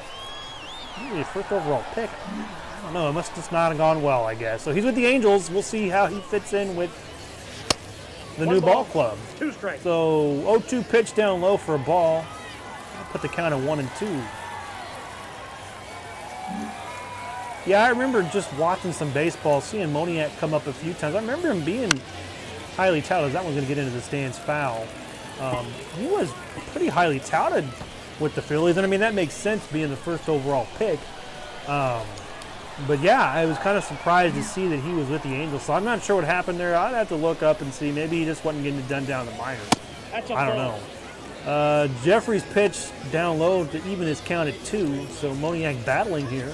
his first overall pick, I don't know, it must just not have gone well, I guess. So he's with the Angels. We'll see how he fits in with the new ball club. 2 strikes. So 0-2 pitch down low for a ball. I'll put the count at 1-2. Yeah, I remember just watching some baseball, seeing Moniak come up a few times. I remember him being highly touted. That one's going to get into the stands foul. He was pretty highly touted with the Phillies, and I mean, that makes sense being the first overall pick. But yeah, I was kind of surprised to see that he was with the Angels. So I'm not sure what happened there. I'd have to look up and see. Maybe he just wasn't getting it done down in the minors. I don't know. Jeffries pitch down low to even his count at 2. So Moniak battling here.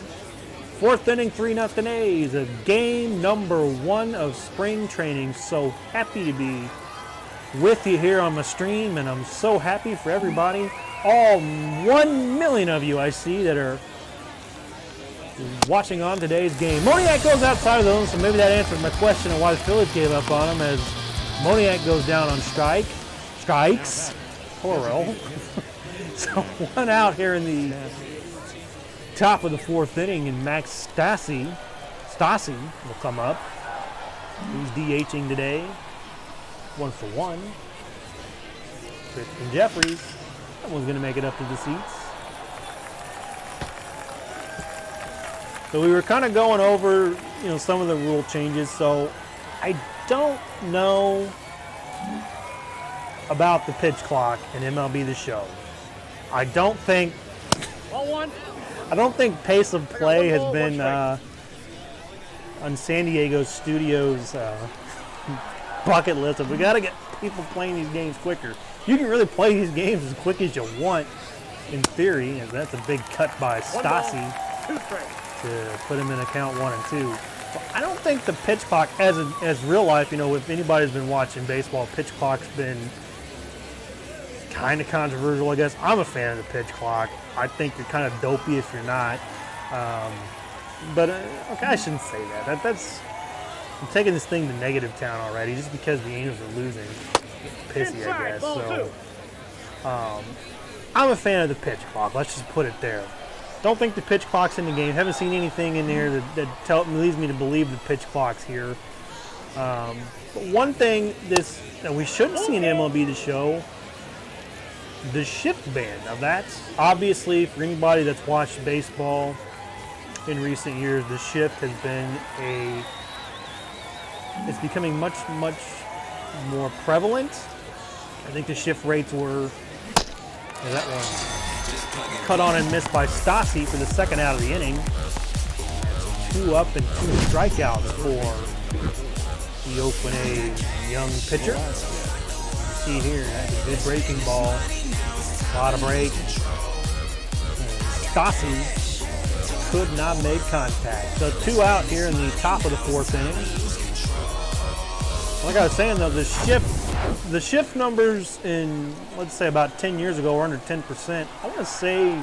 4th inning, 3-0 A's. A game number 1 of spring training. So happy to be with you here on my stream, and I'm so happy for everybody. All 1 million of you I see that are watching on today's game. Moniak goes outside of the zone, so maybe that answers my question of why the Phillies gave up on him, as Moniak goes down on strikes, plural. So 1 out here in the top of the 4th inning, and Max Stassi will come up. He's DHing today. 1 for 1. Pitch from Jeffries. That one's going to make it up to the seats. So we were kind of going over, some of the rule changes. So I don't know about the pitch clock in MLB The Show. I don't think pace of play has been on San Diego Studios' bucket list. If we got to get people playing these games quicker. You can really play these games as quick as you want, in theory, and that's a big cut by Stassi to put him in account 1 and 2. But I don't think the pitch clock, as real life, if anybody's been watching baseball, pitch clock's been kind of controversial, I guess. I'm a fan of the pitch clock. I think you're kind of dopey if you're not. But okay, I shouldn't say that. I'm taking this thing to negative town already, just because the Angels are losing. Pissy, I guess. So, I'm a fan of the pitch clock. Let's just put it there. Don't think the pitch clock's in the game. Haven't seen anything in there that leads me to believe the pitch clock's here. But one thing that we shouldn't see in MLB The Show, the shift ban. Now that's obviously, for anybody that's watched baseball in recent years, the shift has been it's becoming much, much more prevalent. I think the shift rates were, that one cut on and missed by Stassi for the 2nd out of the inning. 2 up and 2 strikeouts for the Oakland A's young pitcher. You see here, that's a good breaking ball. A lot of break. Stassi could not make contact. So 2 out here in the top of the 4th inning. Like I was saying though, the shift numbers in, let's say about 10 years ago were under 10%. I want to say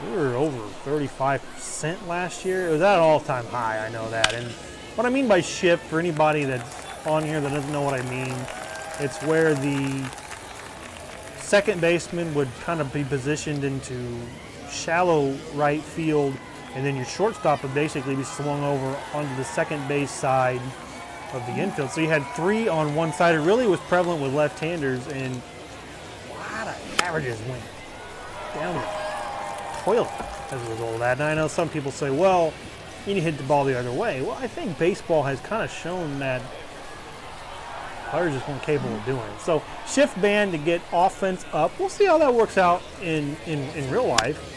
we were over 35% last year. It was at an all-time high, I know that. And what I mean by shift, for anybody that's on here that doesn't know what I mean, it's where the second baseman would kind of be positioned into shallow right field, and then your shortstop would basically be swung over onto the second base side of the infield. So you had 3 on one side. It really was prevalent with left-handers, and a lot of averages went down the toilet as a result of that. And I know some people say, well, you need to hit the ball the other way. Well, I think baseball has kind of shown that players just weren't capable of doing it. So shift band to get offense up. We'll see how that works out in real life.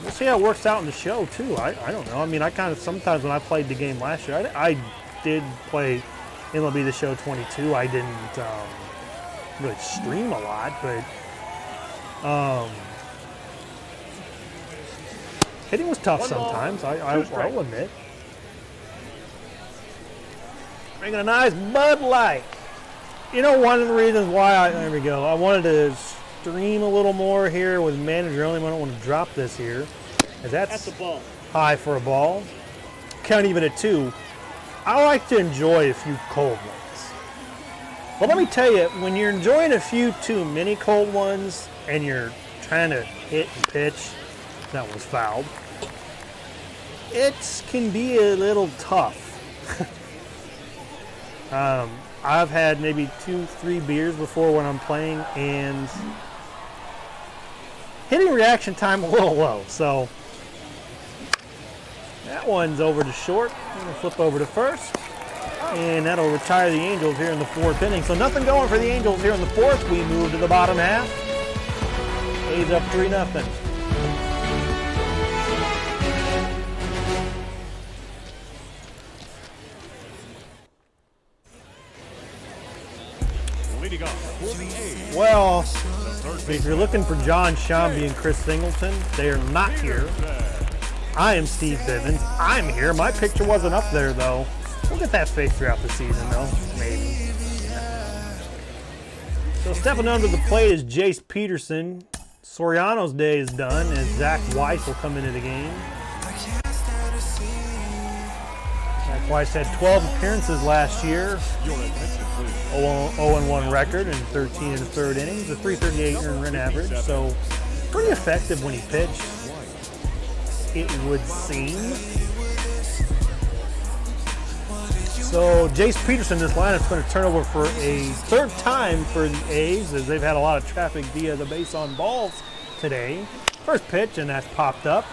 We'll see how it works out in the show, too. I don't know. I mean, I kind of, sometimes when I played the game last year, I did play MLB The Show 22. I didn't really stream a lot, but hitting was tough sometimes, I will admit. Drinking a nice Bud Light. You know, one of the reasons why there we go. I wanted to stream a little more here with manager only. I don't want to drop this here. That's a ball. High for a ball. Count even at 2. I like to enjoy a few cold ones. But let me tell you, when you're enjoying a few too many cold ones and you're trying to hit and pitch, that was fouled, it can be a little tough. I've had maybe 2-3 beers before when I'm playing, and hitting reaction time a little low. So that one's over to short. I'm going to flip over to first, and that'll retire the Angels here in the 4th inning. So nothing going for the Angels here in the 4th. We move to the bottom half. A's up 3-0. Well, if you're looking for John Shambi and Chris Singleton, they are not here. I am Steve Bivens. I'm here. My picture wasn't up there, though. We'll get that fixed throughout the season, though. Maybe. So stepping under the plate is Jace Peterson. Soriano's day is done as Zach Weiss will come into the game. Zach Weiss had 12 appearances last year. 0-1 record and 13 1/3 innings, a 338 earned run average, so pretty effective when he pitched, it would seem. So Jace Peterson, this lineup's going to turn over for a 3rd time for the A's, as they've had a lot of traffic via the base on balls today. First pitch, and that's popped up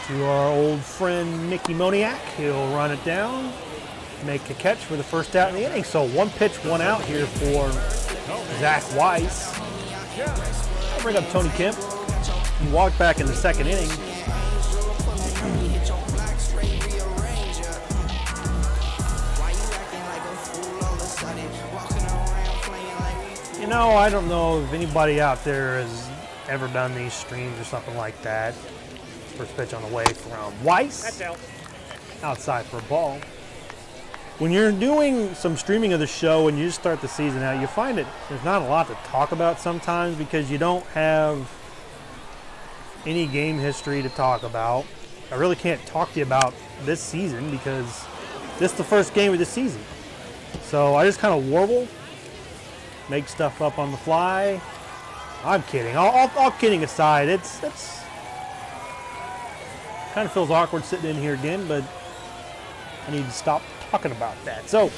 to our old friend Mickey Moniak. He'll run it down, make a catch for the first out in the inning. So 1 pitch, 1 out here for Zach Weiss. I'll bring up Tony Kemp. He walked back in the 2nd inning. You know, I don't know if anybody out there has ever done these streams or something like that. First pitch on the way from Weiss. That's out. Outside for a ball. When you're doing some streaming of the show and you just start the season out, you find that there's not a lot to talk about sometimes because you don't have any game history to talk about. I really can't talk to you about this season because this is the first game of the season. So I just kind of warble, make stuff up on the fly. I'm kidding. All kidding aside, it's kind of feels awkward sitting in here again, but I need to stop talking about that. So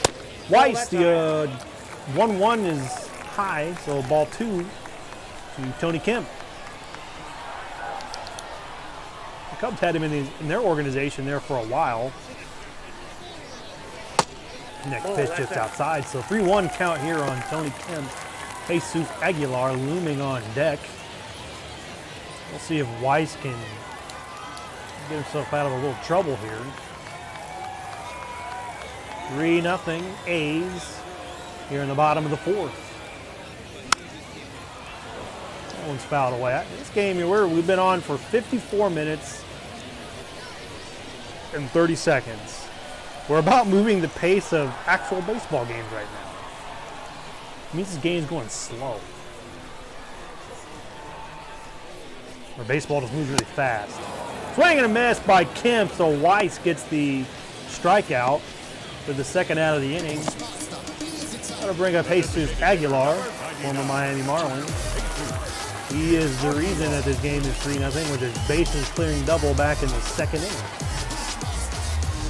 Weiss, the 1-1 is high, so ball 2 to Tony Kemp. The Cubs had him in their organization there for a while. Next pitch just outside, so 3-1 count here on Tony Kemp. Jesus Aguilar looming on deck. We'll see if Weiss can get himself out of a little trouble here. 3-0 A's here in the bottom of the 4th. That one's fouled away. This game we've been on for 54 minutes and 30 seconds. We're about moving the pace of actual baseball games right now. It means this game's going slow. Where baseball just moves really fast. Swing and a miss by Kemp, so Weiss gets the strikeout for the 2nd out of the inning. That'll bring up Jesus Aguilar. former Miami Marlin. He is the reason that this game is 3-0 with his bases clearing double back in the second inning.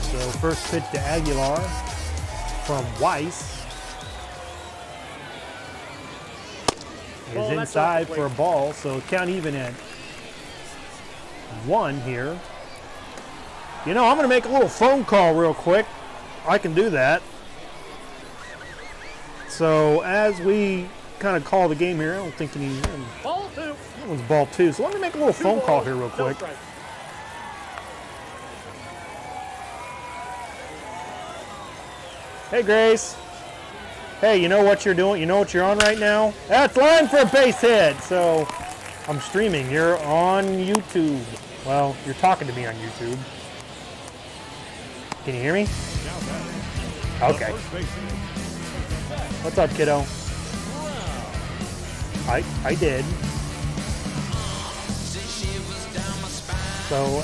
So first pitch to Aguilar from Weiss is inside for a ball, so count even at 1 here. You know, I'm going to make a little phone call real quick. I can do that. So as we kind of call the game here, I don't think any. Ball 2. That one's ball 2. So let me make a little phone call here real quick. Hey, Grace. Hey, you know what you're doing? You know what you're on right now? That's line for a base hit. So I'm streaming. You're on YouTube. Well, you're talking to me on YouTube. Can you hear me? Okay. What's up, kiddo? I did. So,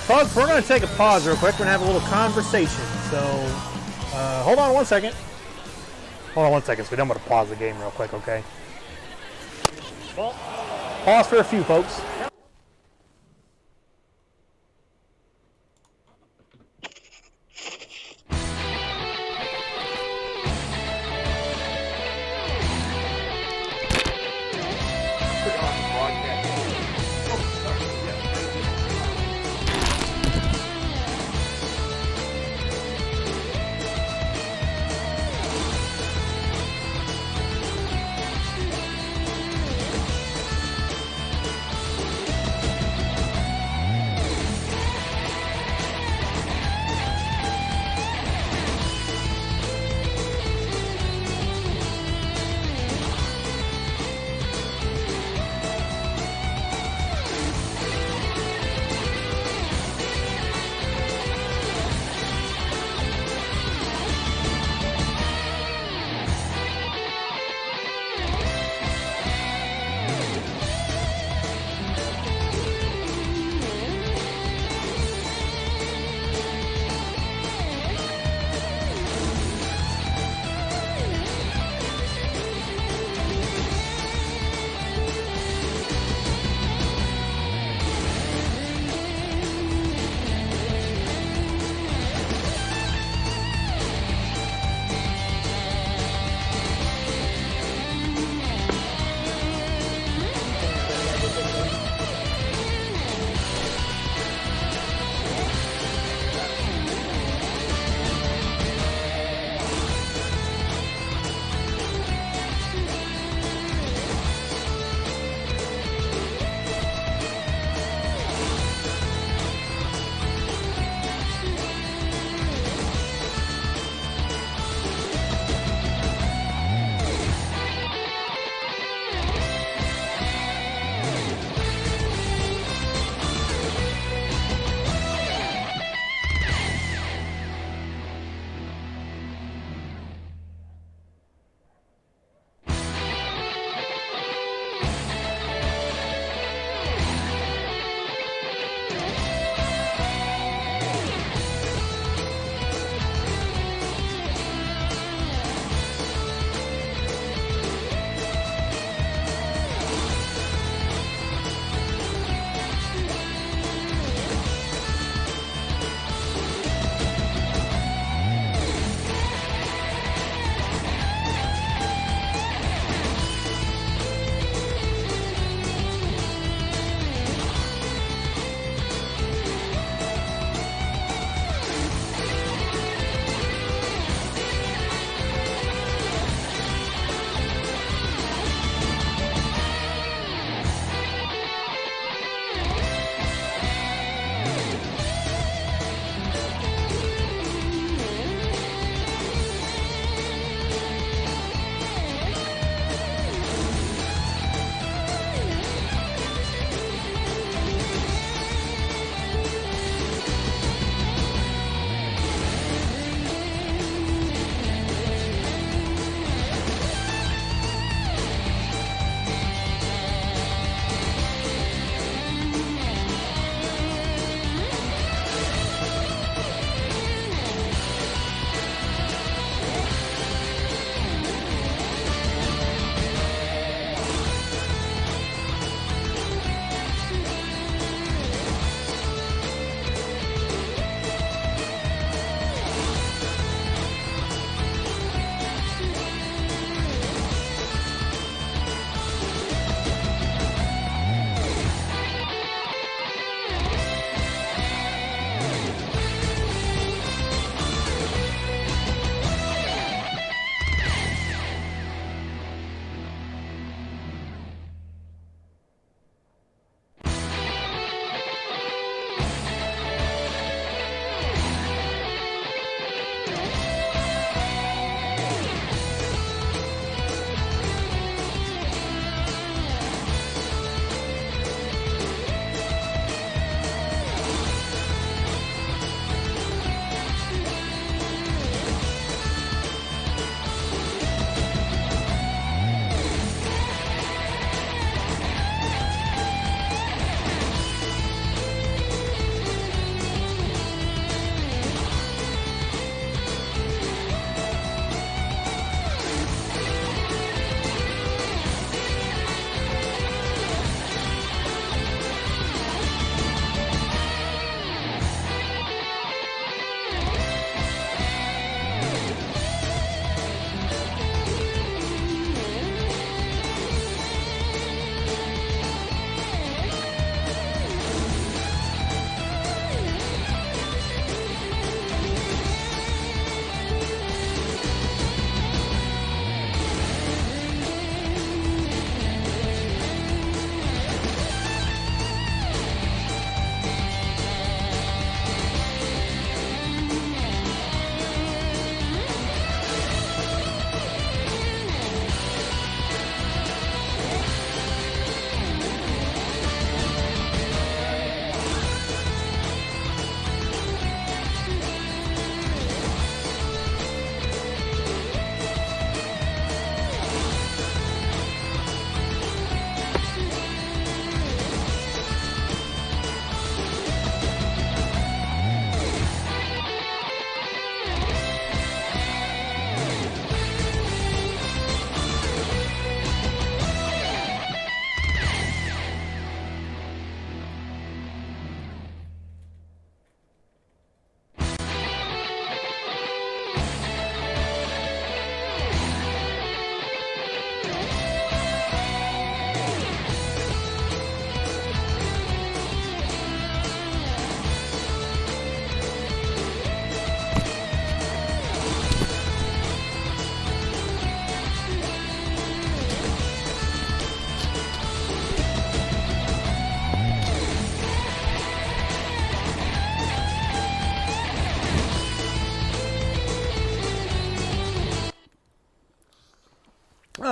folks, we're going to take a pause real quick. We're going to have a little conversation. So, hold on 1 second. Hold on 1 second. So I'm going to pause the game real quick, okay? Pause for a few, folks.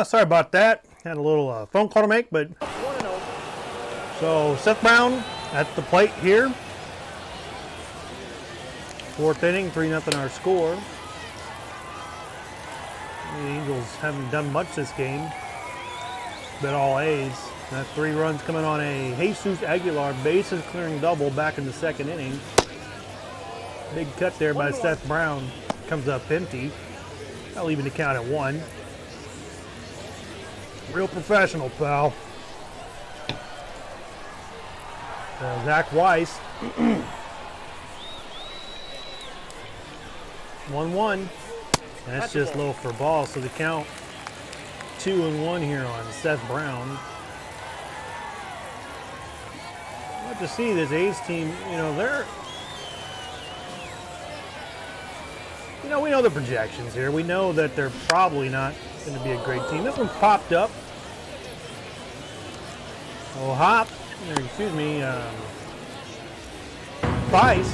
Sorry about that. Had a little phone call to make, but 1-0. so Seth Brown at the plate here. 4th inning, 3-0 our score. The Angels haven't done much this game. It's been all A's. That 3 runs coming on a Jesus Aguilar bases clearing double back in the 2nd inning. Big cut there by Seth Brown. Comes up empty. Not leaving the count at 1. Real professional, pal. Zach Weiss. 1-1. That's just low for ball, so the count 2-1 here on Seth Brown. I'd like to see this A's team, they're, we know the projections here. We know that they're probably not going to be a great team. This one popped up. Oh, Price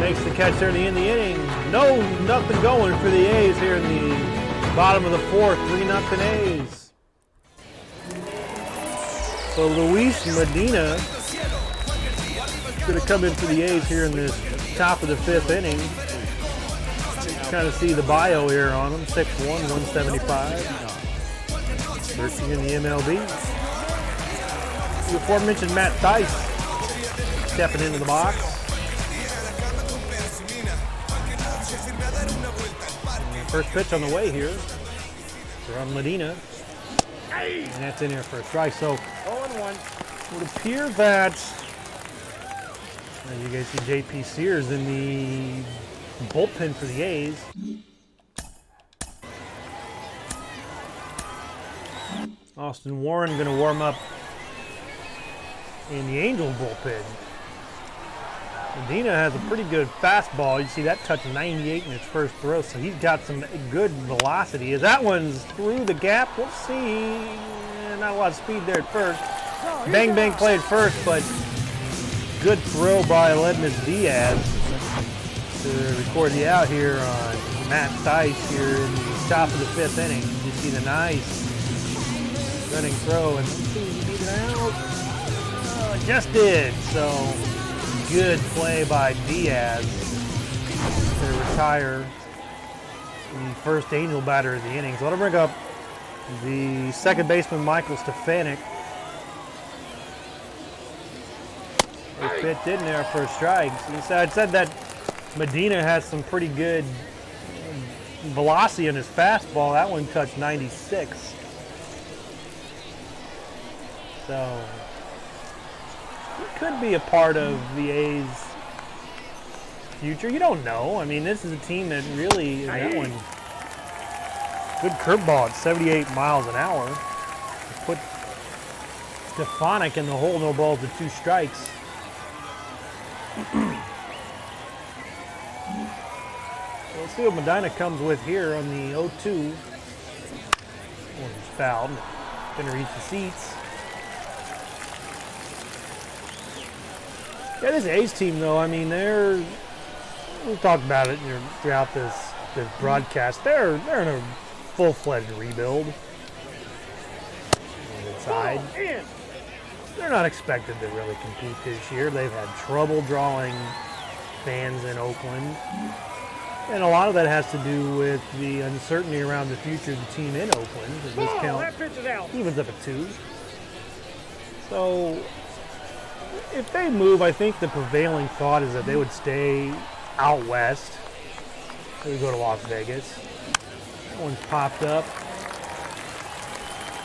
makes the catch there at the end of the inning. Nothing going for the A's here in the bottom of the 4th. 3-0 A's. So Luis Medina is going to come in for the A's here in this top of the 5th inning. Kind of see the bio here on him. 6'1", 175. Searching in the MLB. The aforementioned Matt Thaiss stepping into the box. First pitch on the way here from Medina. And that's in there for a strike. So 0-1. it would appear that, as you guys see, J.P. Sears in the bullpen for the A's. Austin Warren going to warm up in the Angels bullpen. Medina has a pretty good fastball. You see that touched 98 in its first throw, so he's got some good velocity. As that one's through the gap, we'll see. Not a lot of speed there at first. Bang Bang played first, but good throw by Ledmus Diaz to record the out here on Matt Thaiss here in the top of the 5th inning. You see the nice running throw, and he beat it out. Just did. So good play by Diaz to retire the first Angel batter of the inning. So I'll bring up the second baseman, Michael Stefanik. They fit in there for a strike. So I said that Medina has some pretty good velocity in his fastball. That one touched 96. So it could be a part of the A's future. You don't know. I mean, this is a team that really, that one, good curveball at 78 miles an hour. Put Stefanik in the hole, no balls to 2 strikes. Let's see what Medina comes with here on the 0-2. One's fouled. Gonna reach the seats. Yeah, this A's team, though, I mean, we've talked about it throughout this broadcast. They're in a full-fledged rebuild. On the side. They're not expected to really compete this year. They've had trouble drawing fans in Oakland. And a lot of that has to do with the uncertainty around the future of the team in Oakland. This count that pitch is out. evens up at 2. So if they move, I think the prevailing thought is that they would stay out west. They would go to Las Vegas. That one's popped up.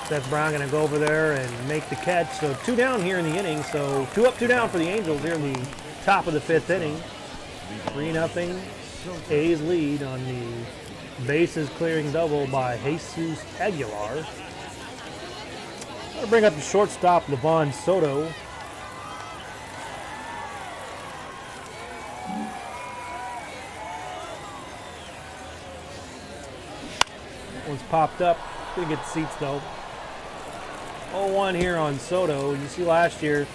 Seth Brown going to go over there and make the catch. So 2 down here in the inning. So 2 up, 2 down for the Angels here in the top of the 5th inning. 3-0. A's lead on the bases clearing double by Jesus Aguilar. I'll bring up the shortstop, Levon Soto. One's popped up. Gonna get the seats though. 0-1 here on Soto. You see last year,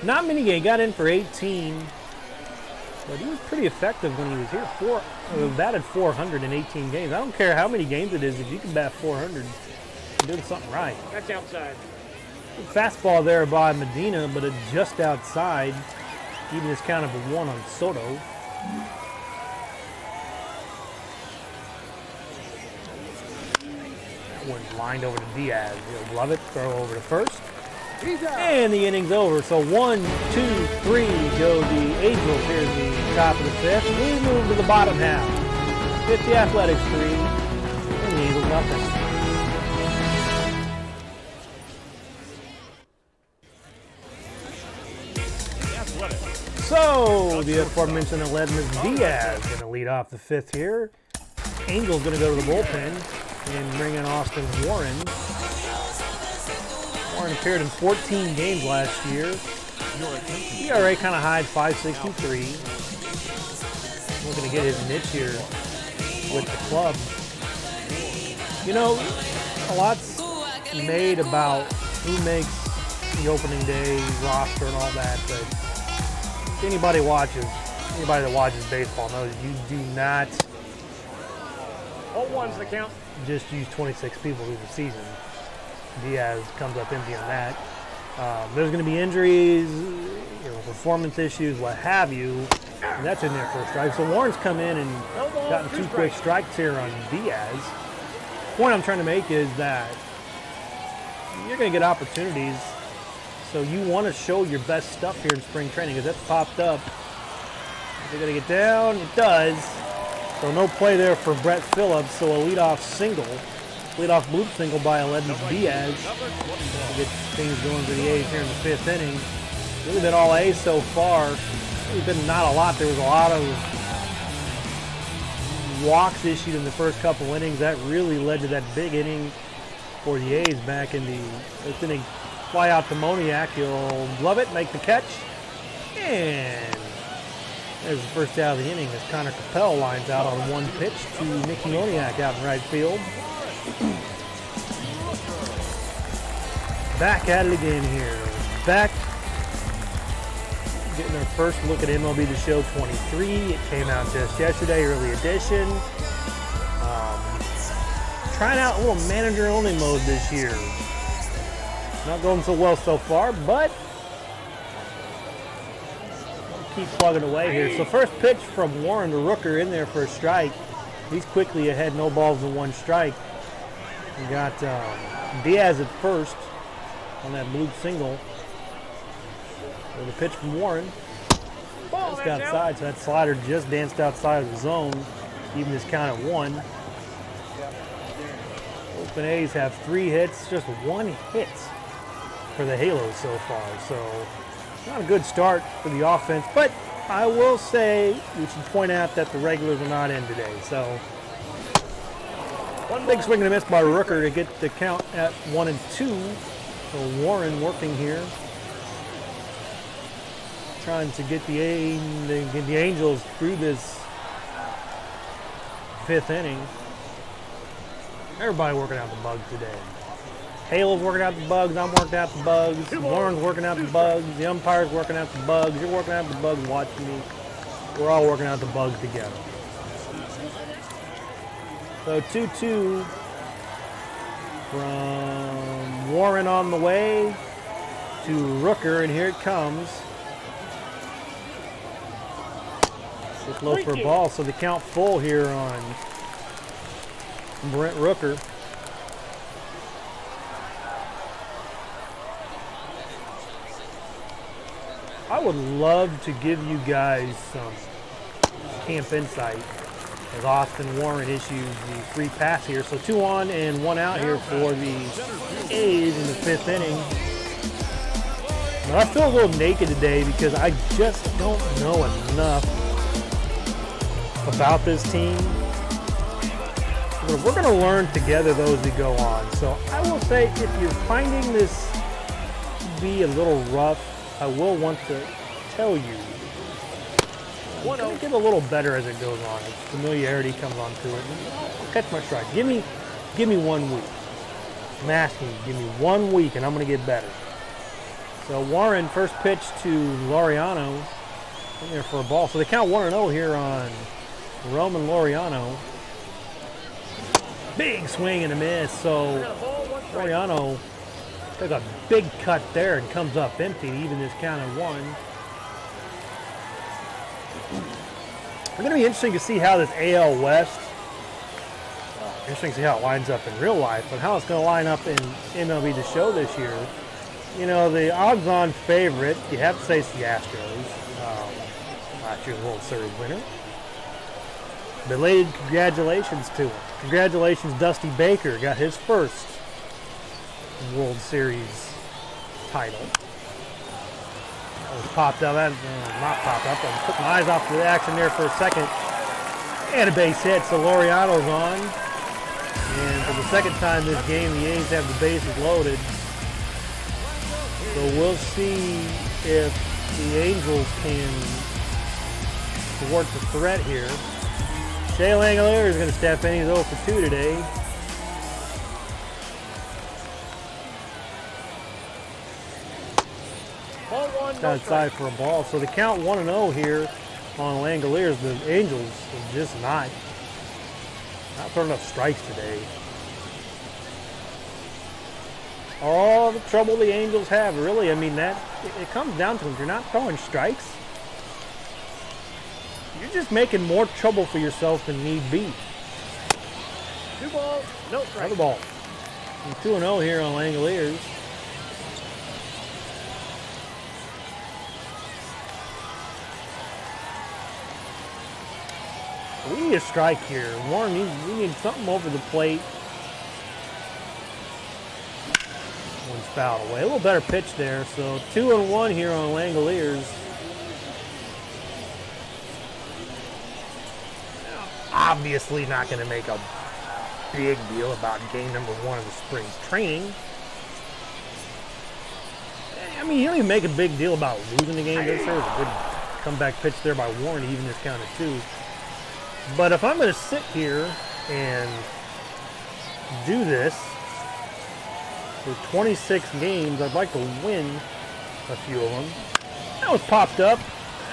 not many games. Got in for 18. But he was pretty effective when he was here. Batted 400 in 18 games. I don't care how many games it is. If you can bat 400, you're doing something right. That's outside. Fastball there by Medina, but it's just outside. Even his count of a 1 on Soto. That one lined over to Diaz. He'll glove it, throw over to first. And the inning's over. So 1, 2, 3 go the Angels here in the top of the 5th. We move to the bottom half. 50 Athletics 3 and the Eagles nothing. So the aforementioned 11th Diaz going to lead off the 5th here. Angels going to go to the bullpen and bring in Austin Warren. Warren appeared in 14 games last year. ERA kind of high, 5.63. Looking to get his niche here with the club. You know, a lot's made about who makes the opening day roster and all that, but anybody that watches baseball knows you do not 0-1's the count. just use 26 people through the season. Diaz comes up empty on that. There's going to be injuries, performance issues, what have you. And that's in there for a strike. So Warren's come in and gotten 2 quick strikes here on Diaz. The point I'm trying to make is that you're going to get opportunities. So you want to show your best stuff here in spring training because that's popped up. They're going to get down. It does. So no play there for Brett Phillips. So a leadoff bloop single by Aledmys Diaz to get things going for the A's here in the 5th inning. Really been all A's so far. Really been not a lot. There was a lot of walks issued in the first couple innings. That really led to that big inning for the A's back in the 5th inning. Fly out to Moniak. He'll glove it, make the catch. And there's the first out of the inning as Connor Capel lines out on 1 pitch to Mickey Moniak out in right field. Back at it again here. Back getting our first look at MLB The Show 23. It came out just yesterday, early edition. Trying out a little manager-only mode this year. Not going so well so far, but I'll keep plugging away here. So first pitch from Warren to Rooker in there for a strike. He's quickly ahead, no balls and 1 strike. We got Diaz at first on that bloop single. So the pitch from Warren. Just outside, so that slider just danced outside of the zone, even his count at 1. Oakland A's have 3 hits, just 1 hit for the Halos so far. So not a good start for the offense, but I will say we should point out that the regulars are not in today. So one big swing and a miss by Rooker to get the count at 1-2. So Warren working here, trying to get the Angels through this 5th inning. Everybody working out the bugs today. Halo's working out the bugs. I'm working out the bugs. Warren's working out the bugs. The umpire's working out the bugs. You're working out the bugs watching me. We're all working out the bugs together. So 2-2 from Warren on the way to Rooker, and here it comes. It's low for a ball, so the count full here on Brent Rooker. I would love to give you guys some camp insight as Austin Warren issues the free pass here. So 2 on and 1 out here for the A's in the 5th inning. Now I feel a little naked today because I just don't know enough about this team. We're going to learn together though as we go on. So I will say if you're finding this to be a little rough, I will want to tell you it's going to get a little better as it goes on. As familiarity comes onto it. I'll catch my stride. Give me 1 week. I'm asking you, give me 1 week and I'm going to get better. So Warren, first pitch to Laureano. in there for a ball. So they count 1-0 here on Roman Laureano. Big swing and a miss. So Laureano took a big cut there and comes up empty, even this count at 1. It's going to be interesting to see how this AL West, interesting to see how it lines up in real life, but how it's going to line up in MLB The Show this year. You know, the odds-on favorite, you have to say it's the Astros, last year's World Series winner. Belated congratulations to him. Congratulations, Dusty Baker got his first World Series title. That was popped up, not popped up, I took my eyes off the action there for a second. And a base hit, so Laureano's on. And for the second time this game, the A's have the bases loaded. So we'll see if the Angels can thwart the threat here. Shea Langeliers is going to step in. He's 0 for 2 today. Ball 1, no Outside for a ball. So the count 1-0 here on Langeliers. The Angels are just not throwing enough strikes today. All the trouble the Angels have, really, I mean, that it comes down to, if you're not throwing strikes, you're just making more trouble for yourself than need be. 2 balls, no strike. Another ball. 2-0 here on Langeliers. We need a strike here. Warren, we need something over the plate. One's fouled away. A little better pitch there. So 2-1 here on Langeliers. Obviously not going to make a big deal about game number 1 of the spring's training. I mean, you don't even make a big deal about losing the game. There was a good comeback pitch there by Warren, even this count at 2. But if I'm going to sit here and do this for 26 games, I'd like to win a few of them. That was popped up.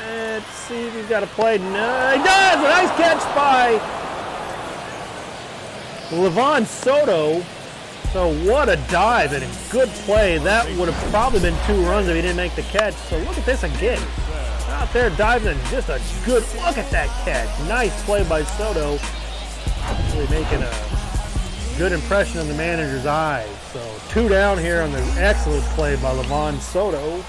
Let's see if he's got a play. No, he does! A nice catch by Livan Soto. So what a dive and a good play. That would have probably been 2 runs if he didn't make the catch. So look at this again. Out there diving and just a good look at that catch. Nice play by Soto. Really making a good impression on the manager's eyes. So 2 down here on the excellent play by Livan Soto.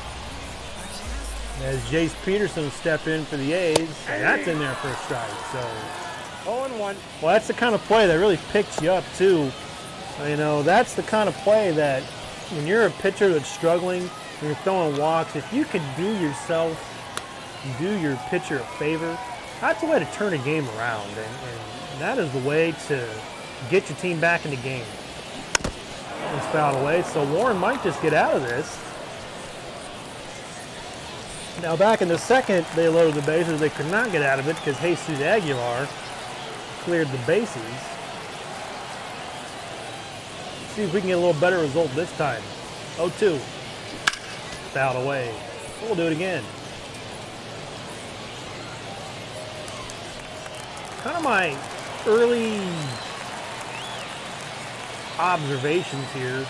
As Jace Peterson stepped in for the A's, and that's in there for a strike. So 0-1. well, that's the kind of play that really picks you up too. You know, that's the kind of play that when you're a pitcher that's struggling, when you're throwing walks, if you could do your pitcher a favor, that's the way to turn a game around, and that is the way to get your team back in the game. It's fouled away, so Warren might just get out of this. Now back in the second, they loaded the bases. They could not get out of it because Jesus Aguilar cleared the bases. Let's see if we can get a little better result this time. 0-2. Fouled away. We'll do it again. Kind of my early observations here.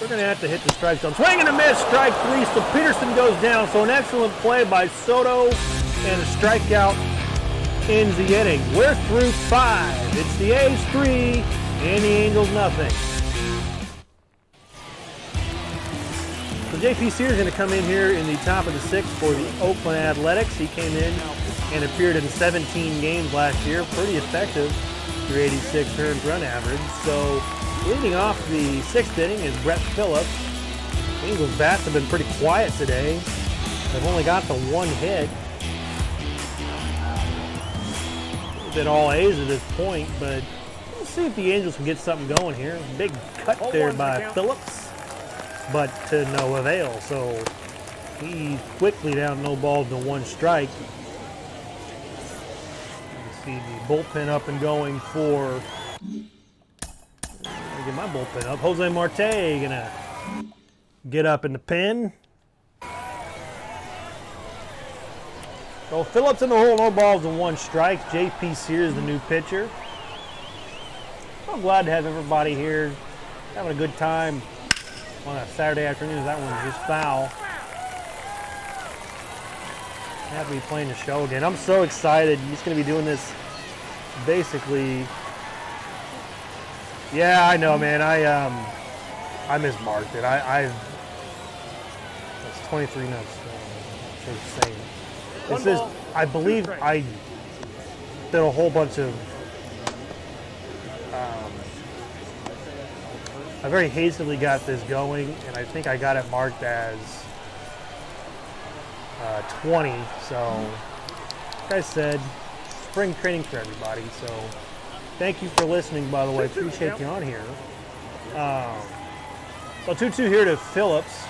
We're going to have to hit the strike zone. Swing and a miss, strike 3, so Peterson goes down. So an excellent play by Soto, and a strikeout ends the inning. We're through 5. It's the A's 3 and the Angels nothing. So J.P. Sears is going to come in here in the top of the 6th for the Oakland Athletics. He came in and appeared in 17 games last year. Pretty effective, 386 earned run average. So leading off the 6th inning is Brett Phillips. Angels bats have been pretty quiet today. They've only got the 1 hit. Been all A's at this point, but we'll see if the Angels can get something going here. Big cut there by Phillips, but to no avail. So he's quickly down, no balls to 1 strike. You see the bullpen up and going for. Get my bullpen up. Jose Marte gonna get up in the pen. So Phillips in the hole, no balls and 1 strike. JP Sears, the new pitcher. I'm glad to have everybody here having a good time on a Saturday afternoon. That one's just foul. Happy to be playing the show again. I'm so excited. He's going to be doing this basically. Yeah, I know, man. I mismarked it. It's 23 nuts. This is, I believe I did a whole bunch of, I very hastily got this going, and I think I got it marked as 20. So, like I said, spring training for everybody. So, thank you for listening, by the way. Appreciate you on here. So 2-2 here to Phillips.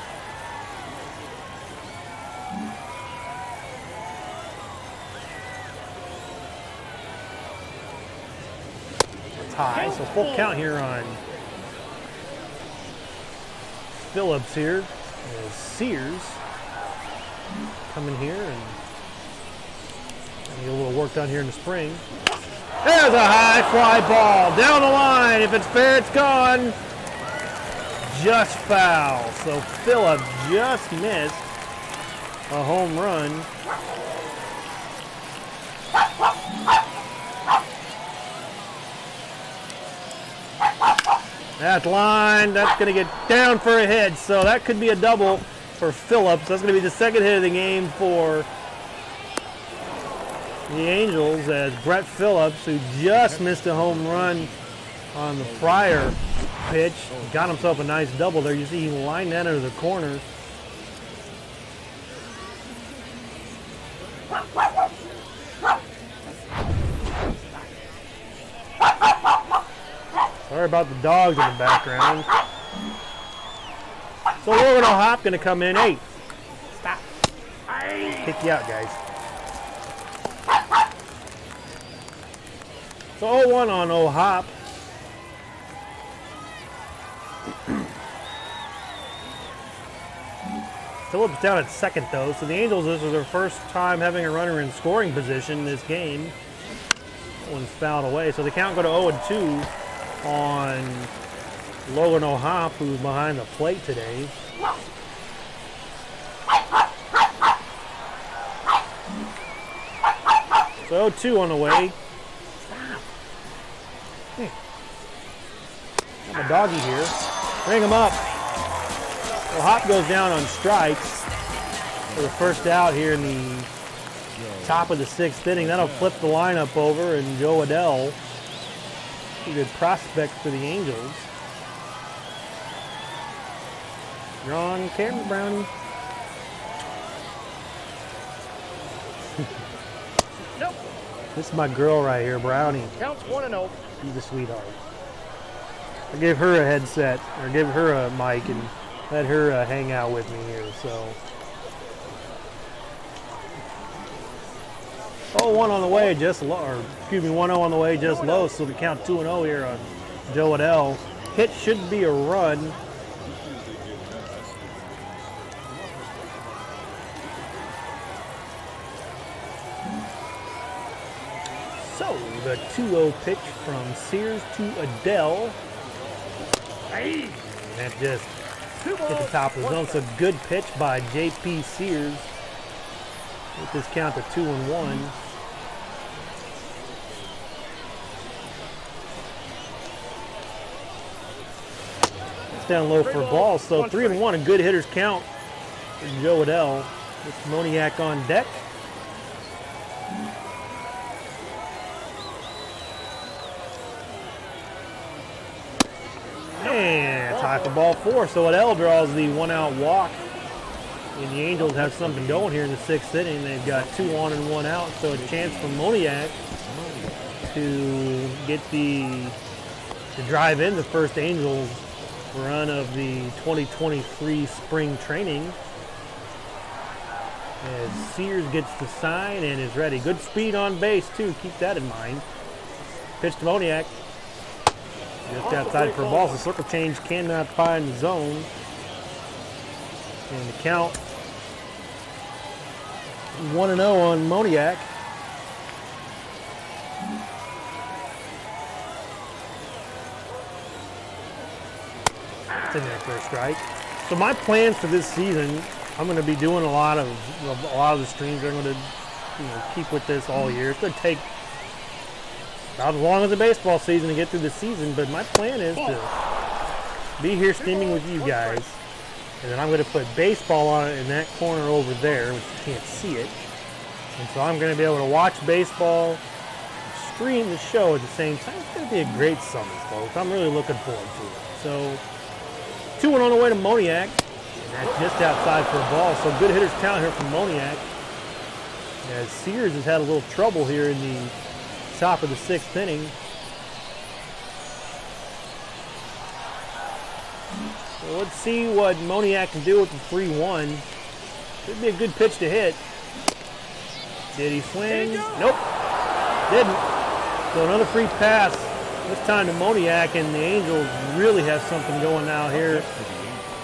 Tie, so full count here on Phillips here. As Sears coming here and get a little work done here in the spring. There's a high fly ball down the line. If it's fair, it's gone. Just foul. So Phillips just missed a home run. That line, that's going to get down for a hit. So that could be a double for Phillips. That's going to be the second hit of the game for the Angels, as Brett Phillips, who just missed a home run on the prior pitch, got himself a nice double there. You see he lined that into the corner. Sorry about the dogs in the background. So Logan O'Hop going to come in. Hey, stop. Kick you out, guys. So 0-1 on O'Hop. Phillips down at second, though. So the Angels, this was their first time having a runner in scoring position in this game. That one's fouled away. So the count go to 0-2 on Logan O'Hop, who's behind the plate today. So 0-2 on the way. Hey. Got my doggy here. Bring him up. O'Hop goes down on strikes for the first out here in the top of the 6th inning. That'll flip the lineup over, and Joe Adell, a good prospect for the Angels. You're on camera, Brownie. Nope. This is my girl right here, Brownie. Counts 1-0. She's a sweetheart. I gave her a headset, or gave her a mic, and let her hang out with me here. So 0-1 on the way, just low, or excuse me, 1-0 on the way, just low. So we count 2-0 here on Joe Adell. Hit should be a run. So the 2-0 pitch from Sears to Adell. And that just hit the top of the zone. So good pitch by JP Sears. With this count to 2-1. It's down low for a ball. So 3-1, a good hitter's count for Joe Adell. With Moniak on deck. And tie for ball 4. So Adell draws the 1-out walk. And the Angels have something going here in the 6th inning. They've got 2 on and 1 out. So a chance for Moniak to get to drive in the first Angels run of the 2023 spring training. As Sears gets the sign and is ready. Good speed on base too. Keep that in mind. Pitch to Moniak. Just outside for a ball. So circle change cannot find the zone. And the count 1-0 on Moniak. It's in there for a strike. So my plans for this season, I'm going to be doing a lot of the streams. I'm going to, keep with this all year. It's going to take about as long as the baseball season to get through the season, but my plan is to be here streaming with you guys, and then I'm going to put baseball on it in that corner over there, which you can't see it. And so I'm going to be able to watch baseball, stream the show at the same time. It's going to be a great summer, folks. I'm really looking forward to it. So 2-1 on the way to Moniak. And that's just outside for a ball. So good hitter's count here from Moniak. As Sears has had a little trouble here in the top of the 6th inning. So let's see what Moniak can do with the 3-1. Could be a good pitch to hit. Did he swing? Nope. Didn't. So another free pass. This time to Moniak, and the Angels really have something going now here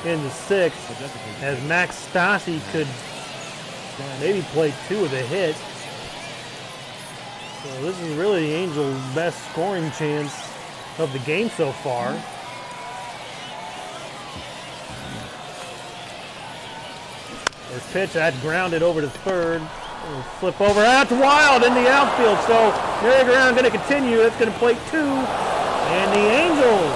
in the 6th, as Max Stassi could maybe play 2 with a hit. So this is really the Angels' best scoring chance of the game so far. First pitch, that grounded over to third. Flip over, that's wild in the outfield. So merry-go-round going to continue. It's going to play 2. And the Angels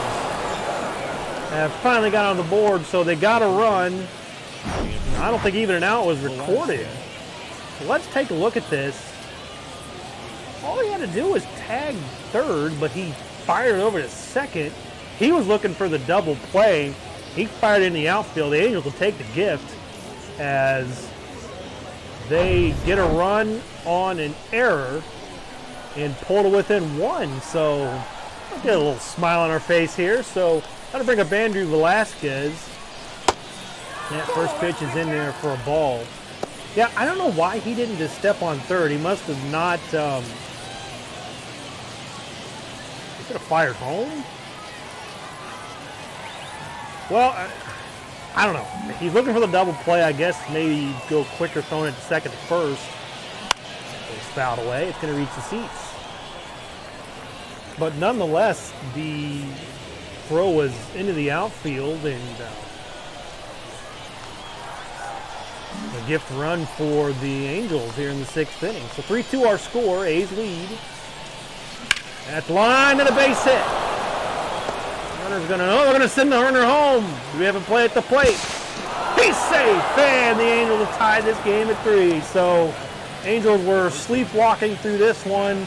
have finally got on the board, so they got a run. I don't think even an out was recorded. So let's take a look at this. All he had to do was tag third, but he fired over to second. He was looking for the double play. He fired in the outfield. The Angels will take the gift as they get a run on an error and pull to within 1. So we'll get a little smile on our face here. So got to bring up Andrew Velasquez. That first pitch is in there for a ball. Yeah, I don't know why he didn't just step on third. He must have not. He could have fired home. Well, I don't know. He's looking for the double play. I guess maybe go quicker throwing it to second to first. It's fouled away. It's going to reach the seats. But nonetheless, the throw was into the outfield, and a gift run for the Angels here in the 6th inning. So 3-2 our score. A's lead. At the line and a base hit. Runner's they're gonna send the runner home. Do we have a play at the plate? He's safe, and the Angels have tied this game at 3. So Angels were sleepwalking through this one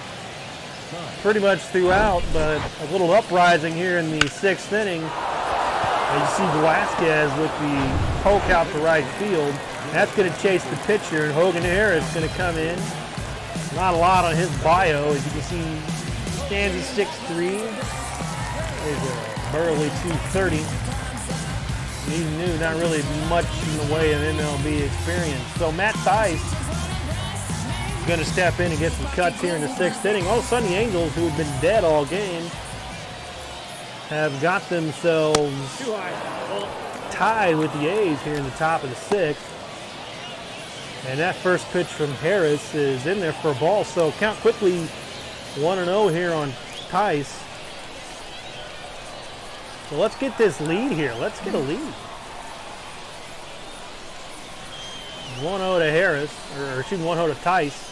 pretty much throughout, but a little uprising here in the 6th inning. And you see Velasquez with the poke out to right field. That's going to chase the pitcher, and Hogan Harris is going to come in. Not a lot on his bio. As you can see, stands at 6'3". There's a burly 230. He's new, not really much in the way of MLB experience. So Matt Thaiss is going to step in and get some cuts here in the 6th inning. All of a sudden, the Angels, who have been dead all game, have got themselves tied with the A's here in the top of the 6th. And that first pitch from Harris is in there for a ball. So count quickly 1-0 here on Thaiss. So let's get this lead here. Let's get a lead. 1-0 to Harris, or excuse me, 1-0 to Thaiss.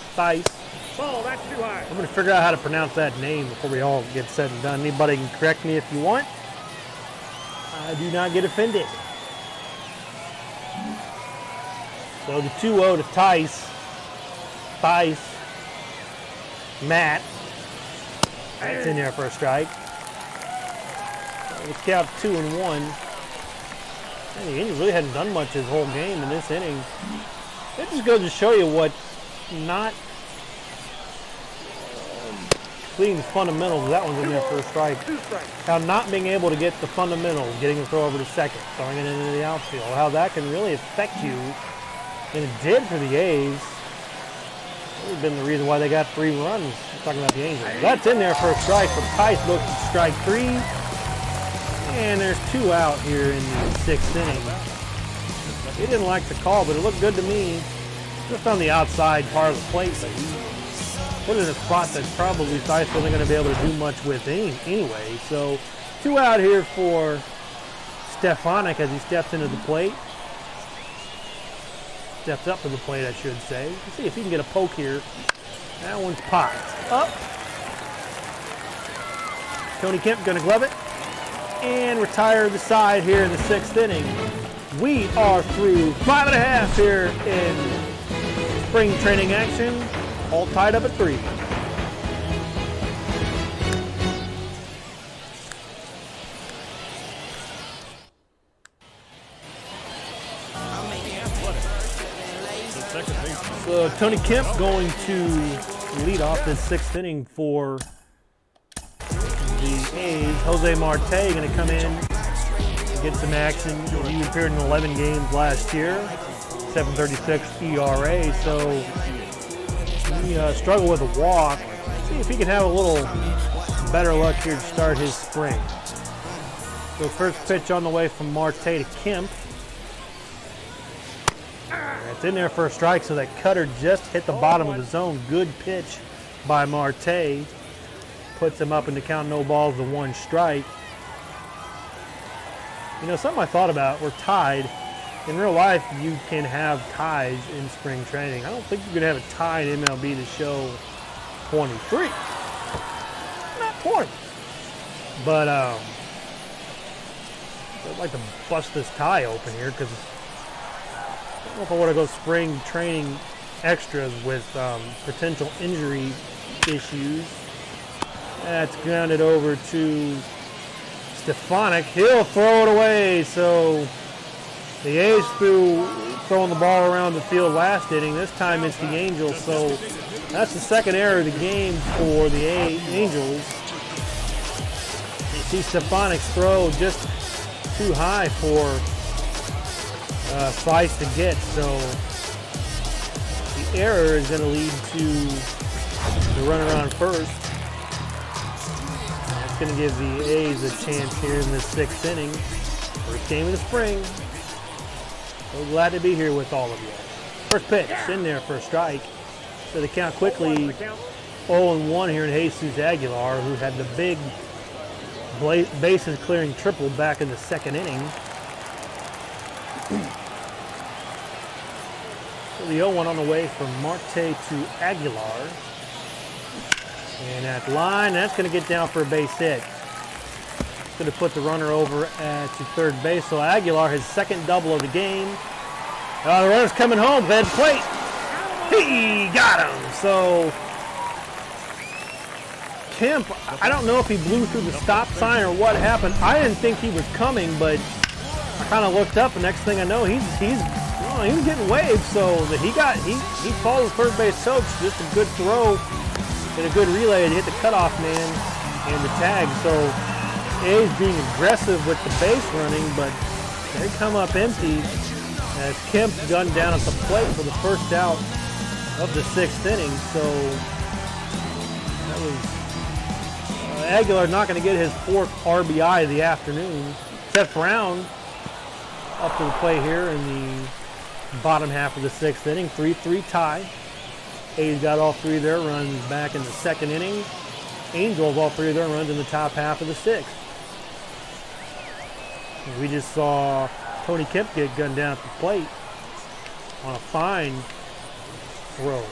Ball, that's too high. I'm going to figure out how to pronounce that name before we all get said and done. Anybody can correct me if you want. I do not get offended. So the 2-0 to Thaiss, Matt. That's in there for a strike. Let's count 2-1. And the Angels really hadn't done much this whole game in this inning. It just goes to show you what not completing the fundamentals. That one's in there for a strike. How not being able to get the fundamentals, getting the throw over to second, throwing it into the outfield, how that can really affect you. And it did for the A's. That would have been the reason why they got 3 runs. I'm talking about the Angels. That's in there for a strike from Thaiss. Looks at strike 3. And there's 2 out here in the 6th inning. He didn't like the call, but it looked good to me. just on the outside part of the plate, but he put it in a spot that probably Theis wasn't going to be able to do much with anyway. So 2 out here for Stefanik as he steps into the plate. Steps up to the plate, I should say. Let's see if he can get a poke here. That one's popped up. Tony Kemp going to glove it and retire the side here in the 6th inning. We are through 5.5 here in spring training action. All tied up at 3. So Tony Kemp going to lead off this 6th inning for the A's. Jose Marte going to come in and get some action. He appeared in 11 games last year, 7.36 ERA. So he struggled with a walk. See if he can have a little better luck here to start his spring. So first pitch on the way from Marte to Kemp. It's in there for a strike, so that cutter just hit the bottom of the zone. Good pitch by Marte. Puts him up in the count, no balls to 1 strike. You know, something I thought about, we're tied. In real life, you can have ties in spring training. I don't think you could have a tie in MLB The Show 23. Not 20. But I'd like to bust this tie open here because I don't know if I want to go spring training extras with potential injury issues. That's grounded over to Stefanik. He'll throw it away. So the A's throwing the ball around the field last inning. This time it's the Angels. So that's the 2nd error of the game for the Angels. You see Stefanik's throw just too high for Theis to get, so the error is going to lead to the runner on first. That's going to give the A's a chance here in the 6th inning. First game of the spring. So glad to be here with all of you. First pitch in there for a strike. So the count quickly 0-1 here in Jesus Aguilar, who had the big bases clearing triple back in the 2nd inning. So the 0-1 on the way from Marte to Aguilar. And that line, that's going to get down for a base hit. It's going to put the runner over to 3rd base. So Aguilar, his 2nd double of the game. The runner's coming home, head plate. He got him. So Kemp, I don't know if he blew through the stop sign or what happened. I didn't think he was coming, but I kind of looked up, and next thing I know, he was getting waved. So that he followed 3rd base coach. Just a good throw and a good relay to hit the cutoff man and the tag. So A's being aggressive with the base running, but they come up empty as Kemp's gunned down at the plate for the first out of the 6th inning. So that was Aguilar not going to get his 4th RBI of the afternoon. Seth Brown up to the plate here in the bottom half of the 6th inning. 3-3 tie. A's got all 3 of their runs back in the 2nd inning. Angels all 3 of their runs in the top half of the 6th. We just saw Tony Kemp get gunned down at the plate on a fine throw.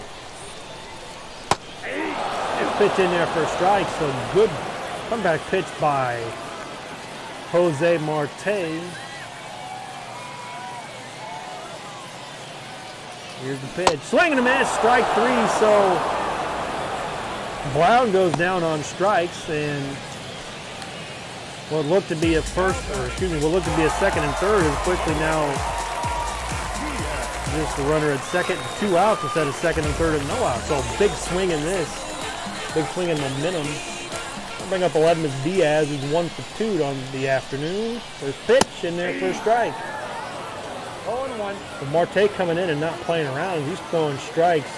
Pitch in there for a strike, so good comeback pitch by Jose Marte. Here's the pitch. Swing and a miss, strike 3, so Brown goes down on strikes, and what looked to be a 2nd and 3rd is quickly now just the runner at 2nd and 2 outs instead of 2nd and 3rd and no outs. So big swing in this. Big swing in momentum. I'll bring up Aledmys Diaz, who's 1 for 2 on the afternoon. There's pitch in there for a strike. 0-1. So Marte coming in and not playing around. He's throwing strikes.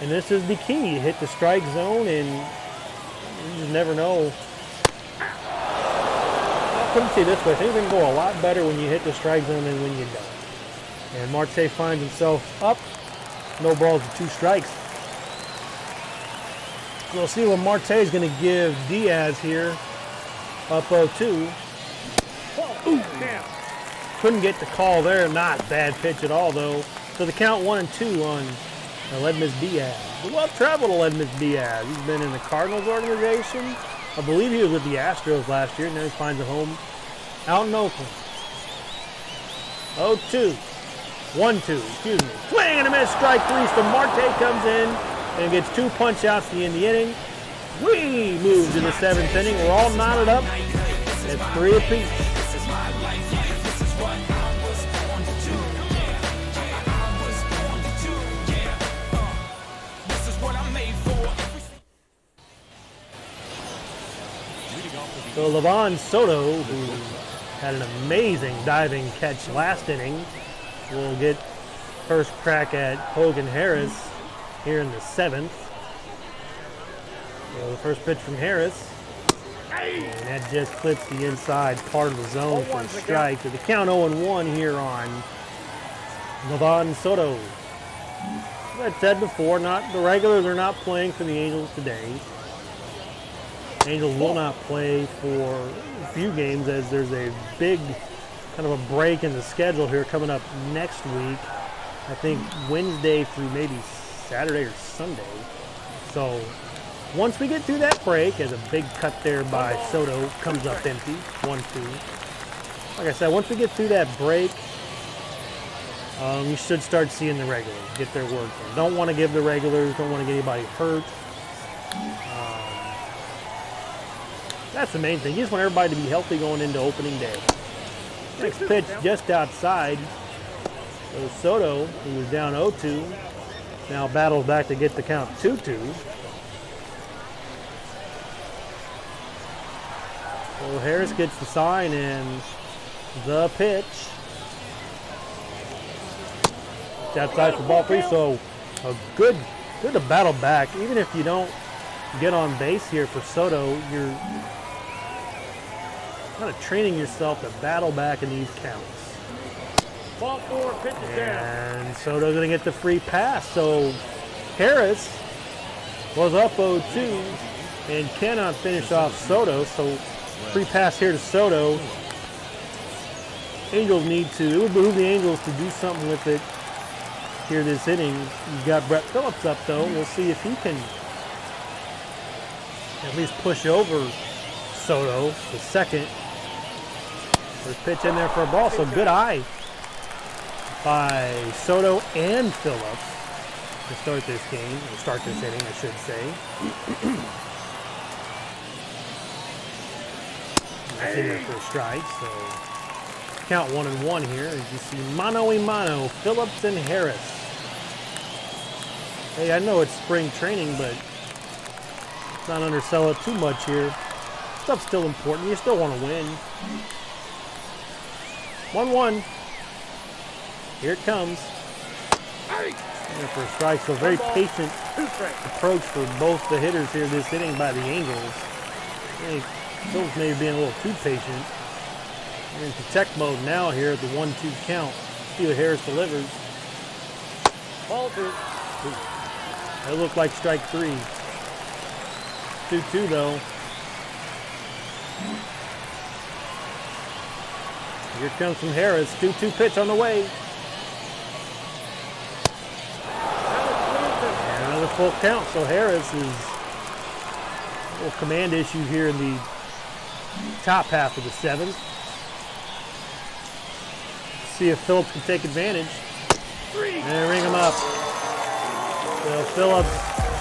And this is the key. You hit the strike zone and you just never know. I couldn't see it this way. Things can go a lot better when you hit the strike zone than when you don't. And Marte finds himself up. No balls and 2 strikes. We'll see what Marte is going to give Diaz here. Up 0-2. Couldn't get the call there. Not a bad pitch at all, though. So the count 1-2 on Aledmys Diaz. The well-traveled Aledmys Diaz. He's been in the Cardinals organization. I believe he was with the Astros last year. Now he finds a home out in Oakland. 0-2. 1-2, excuse me. Swing and a miss, strike 3. So Marte comes in and gets 2 punch outs at the end of the inning. We move to the 7th inning. We're all knotted up. It's 3 apiece. So Livan Soto, who had an amazing diving catch last inning, will get first crack at Hogan Harris here in the 7th. So the first pitch from Harris, and that just clips the inside part of the zone for a strike. So the count 0-1 here on Livan Soto. As I said before, the regulars are not playing for the Angels today. Angels will not play for a few games as there's a big kind of a break in the schedule here coming up next week. I think Wednesday through maybe Saturday or Sunday. So once we get through that break, as a big cut there by Soto comes up empty, 1-2. Like I said, once we get through that break, you should start seeing the regulars get their work in. Don't want to give the regulars, don't want to get anybody hurt. That's the main thing. You just want everybody to be healthy going into opening day. Next pitch just outside. So Soto, who was down 0-2, now battles back to get the count 2-2. So Harris gets the sign and the pitch. It's outside for ball 3. So a good to battle back. Even if you don't get on base here for Soto, you're kind of training yourself to battle back in these counts. Ball 4, pitch is down. And Soto's going to get the free pass. So Harris was up 0-2 and cannot finish off Soto. So free pass here to Soto. Angels need to, it would behoove the Angels to do something with it here this inning. You've got Brett Phillips up though. We'll see if he can at least push over Soto, the second. First pitch in there for a ball, so good eye by Soto and Phillips to start this game, or start this inning, I should say. That's in there for a strike, so count 1-1 here as you see mano-a-mano, Phillips and Harris. Hey, I know it's spring training, but let's not undersell it too much here. Stuff's still important. You still want to win. 1-1. Here it comes. And for a strike, so very patient approach for both the hitters here this inning by the Angels. Phillips may be being a little too patient. We're in protect mode now here at the 1-2 count. See what Harris delivers. Ball 2. That looked like strike 3. 2-2 though. Here comes from Harris. 2-2 pitch on the way. And another full count. So Harris is a little command issue here in the top half of the 7th. See if Phillips can take advantage. And ring him up. So Phillips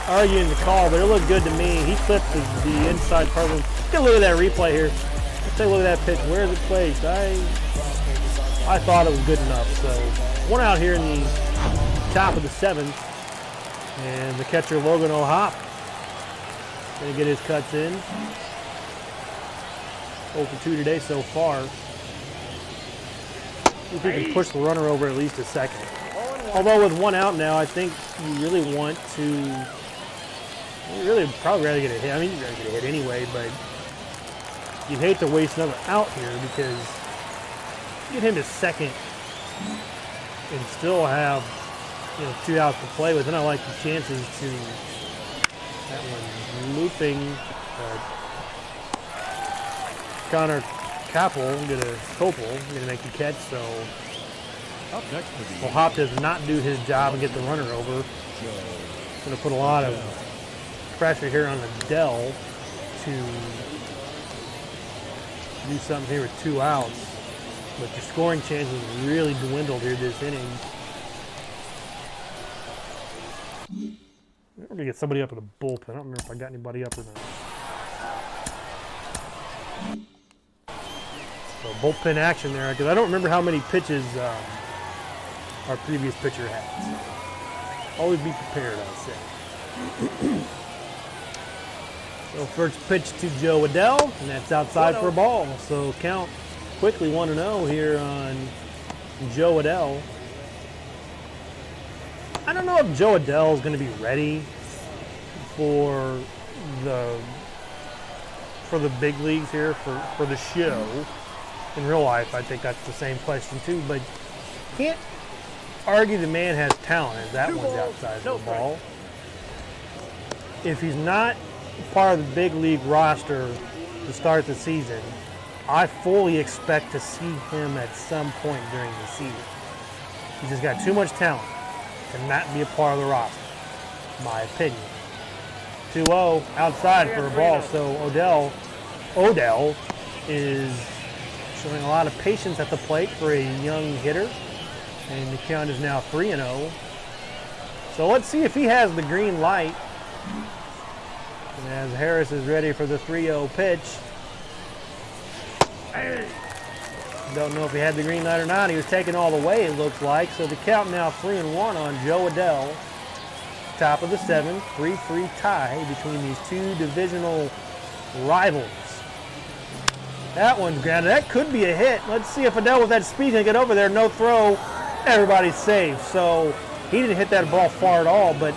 arguing the call, but it looked good to me. He flipped the inside part of him. Get a look at that replay here. Let's take a look at that pitch. Where is it placed? I thought it was good enough. So one out here in the top of the 7th. And the catcher Logan O'Hoppe going to get his cuts in. 0-2 today so far. See if he can push the runner over at least a second. Although with one out now, I think you really want to, you really probably rather get a hit. I mean, you'd rather get a hit anyway, but you'd hate to waste another out here because you get him to second and still have 2 outs to play with. And I like the chances to that one looping. Connor Copel gonna make the catch. So Up next for the well, Hop does not do his job and get the runner over. Gonna put a lot of pressure here on Adell to do something here with 2 outs. But your scoring chances really dwindled here this inning. We're going to get somebody up in the bullpen. I don't remember if I got anybody up or not. So bullpen action there, because I don't remember how many pitches our previous pitcher had. Always be prepared, I say. So first pitch to Joe Adell, and that's outside for a ball. So count quickly 1-0 here on Joe Adell. I don't know if Joe Adell is going to be ready for the big leagues here for the show. In real life, I think that's the same question too. But can't argue the man has talent, as that one's outside for the ball. If he's not part of the big league roster to start the season, I fully expect to see him at some point during the season. He's just got too much talent to not be a part of the roster, my opinion. 2-0 outside for a ball, so Odell is showing a lot of patience at the plate for a young hitter, and the count is now 3-0. So let's see if he has the green light. And as Harris is ready for the 3-0 pitch. Don't know if he had the green light or not. He was taken all the way, it looks like. So the count now 3-1 on Joe Adell. Top of the 7th, 3-3 tie between these two divisional rivals. That one's grounded. That could be a hit. Let's see if Adell with that speed can get over there. No throw. Everybody's safe. So he didn't hit that ball far at all, but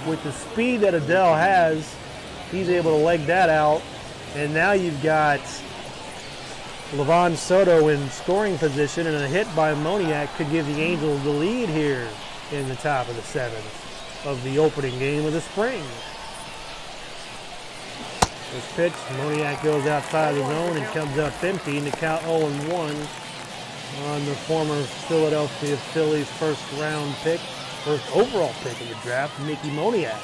with the speed that Adell has, he's able to leg that out. And now you've got Levon Soto in scoring position, and a hit by Moniak could give the Angels the lead here in the top of the 7th of the opening game of the spring. This pitch, Moniak goes outside the zone and comes up empty, and the count 0-1 on the former Philadelphia Phillies first overall pick of the draft, Mickey Moniak.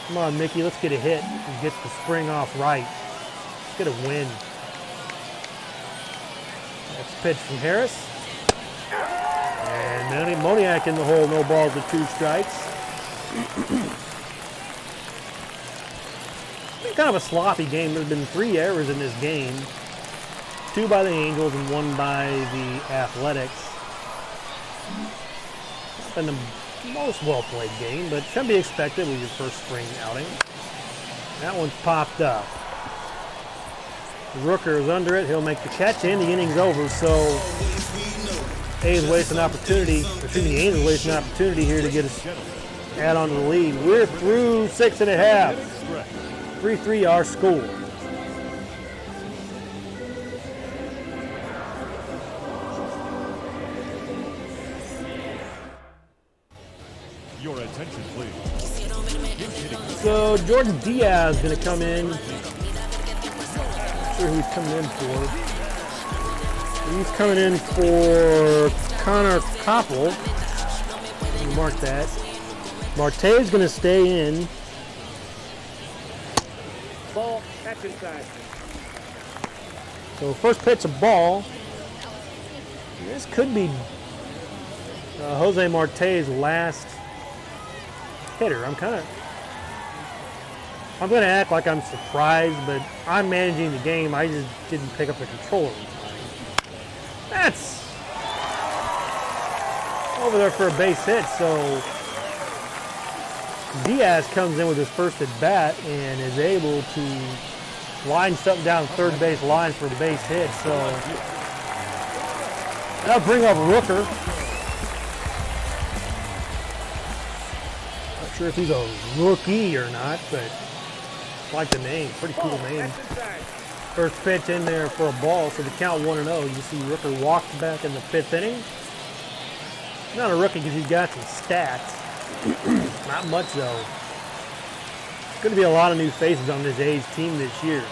Come on, Mickey, let's get a hit and get the spring off right. Let's get a win. Next pitch from Harris. And Moniak in the hole, no balls to 2 strikes. It's kind of a sloppy game. There's been 3 errors in this game. 2 by the Angels and 1 by the Athletics. It's been the most well-played game, but shouldn't be expected with your first spring outing. That one's popped up. Rooker is under it. He'll make the catch, and the inning's over. So Angels waste an opportunity here to get us add on to the lead. We're through 6.5. 3-3 our score. your attention, please. So Jordan Diaz is going to come in. Not sure who he's coming in for. He's coming in for Connor Copel. Mark that. Marte is going to stay in. Ball, catch inside. So first pitch, a ball. This could be Jose Marte's last hitter. I'm going to act like I'm surprised, but I'm managing the game. I just didn't pick up the controller. That's over there for a base hit. So Diaz comes in with his first at bat and is able to line something down third base line for a base hit. So that'll bring up Rooker. Not sure if he's a rookie or not, but I like the name. Pretty cool name. First pitch in there for a ball, so the count 1-0. You see Rooker walked back in the 5th inning. Not a rookie because he's got some stats. Not much though. Going to be a lot of new faces on this A's team this year.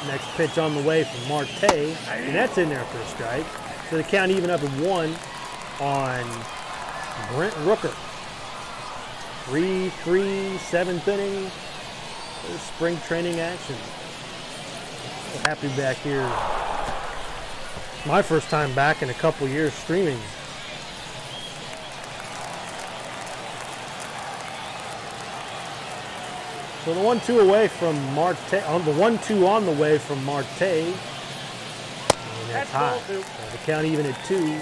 Next pitch on the way from Marte, and that's in there for a strike. So the count even up at 1 on Brent Rooker. 3-3, 7th inning. There's spring training action. So happy to be back here. My first time back in a couple years streaming. So the 1-2 away from Marte, on the 1-2 on the way from Marte. And that's high. So the count even at 2.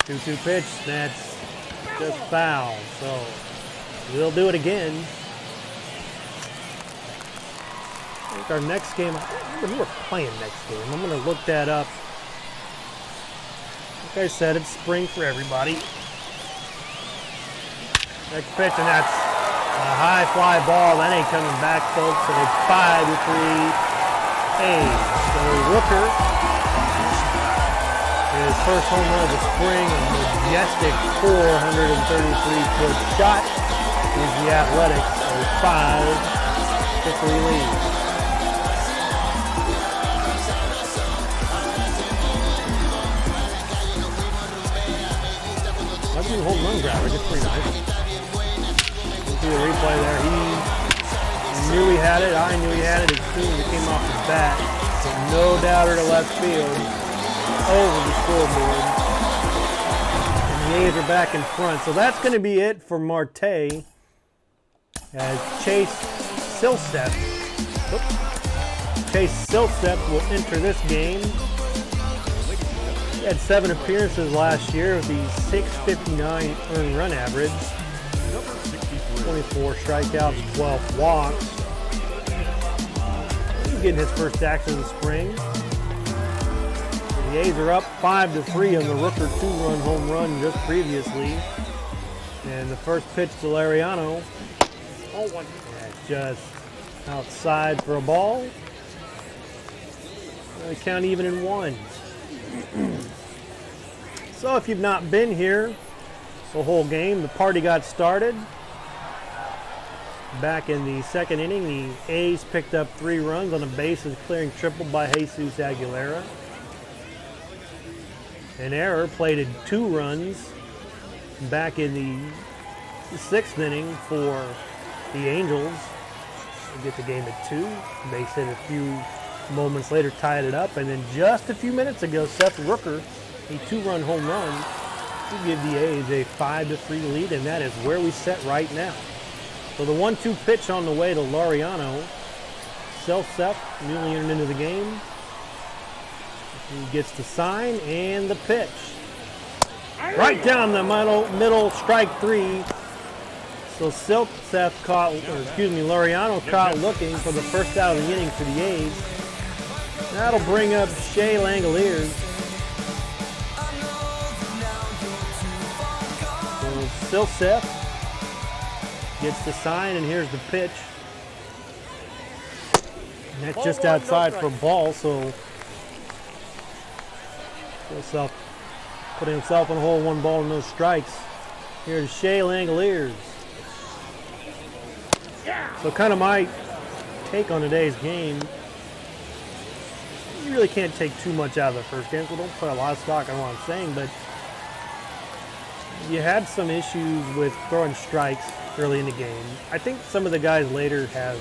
Two-two pitch, that's just foul. So we'll do it again. I think our next game, I don't remember who we're playing next game. I'm going to look that up. Like I said, it's spring for everybody. Next pitch, and that's a high fly ball. That ain't coming back, folks. So it's 5-3 A's. So Rooker, his first home run of the spring, a majestic 433-foot shot, gives the Athletics a 5-3 lead. That's a home run grabber, just pretty nice. Look at the replay there. He knew he had it. I knew he had it as soon as it came off the bat. So no doubter to left field. Over the scoreboard. And the A's are back in front. So that's going to be it for Marte. As Chase Silseth will enter this game. He had 7 appearances last year with the .659 earned run average. 24 strikeouts, 12 walks. He's getting his first action of the spring. The A's are up 5-3 on the Rooker 2-run home run just previously. And the first pitch to Lariano. That's just outside for a ball. They count even in 1. So if you've not been here the whole game, the party got started. Back in the 2nd inning, the A's picked up 3 runs on a bases clearing triple by Jesus Aguilera. An error plated 2 runs back in the 6th inning for the Angels. They get the game at 2. Base hit a few moments later, tied it up, and then just a few minutes ago, Seth Rooker, a 2-run home run to give the A's a 5-3 lead, and that is where we sit right now. So the 1-2 pitch on the way to Lariano. Silseth, newly entered into the game. He gets the sign and the pitch. Right down the middle, strike 3. So Lariano caught looking for the first out of the inning for the A's. That'll bring up Shea Langoliers. So Silseth gets the sign, and here's the pitch. And that's just outside for a ball, so Silseth putting himself in a hole, 1 ball and no strikes. Here's Shea Langoliers. So kind of my take on today's game. You really can't take too much out of the first game, so don't put a lot of stock on what I'm saying, but you had some issues with throwing strikes early in the game. I think some of the guys later have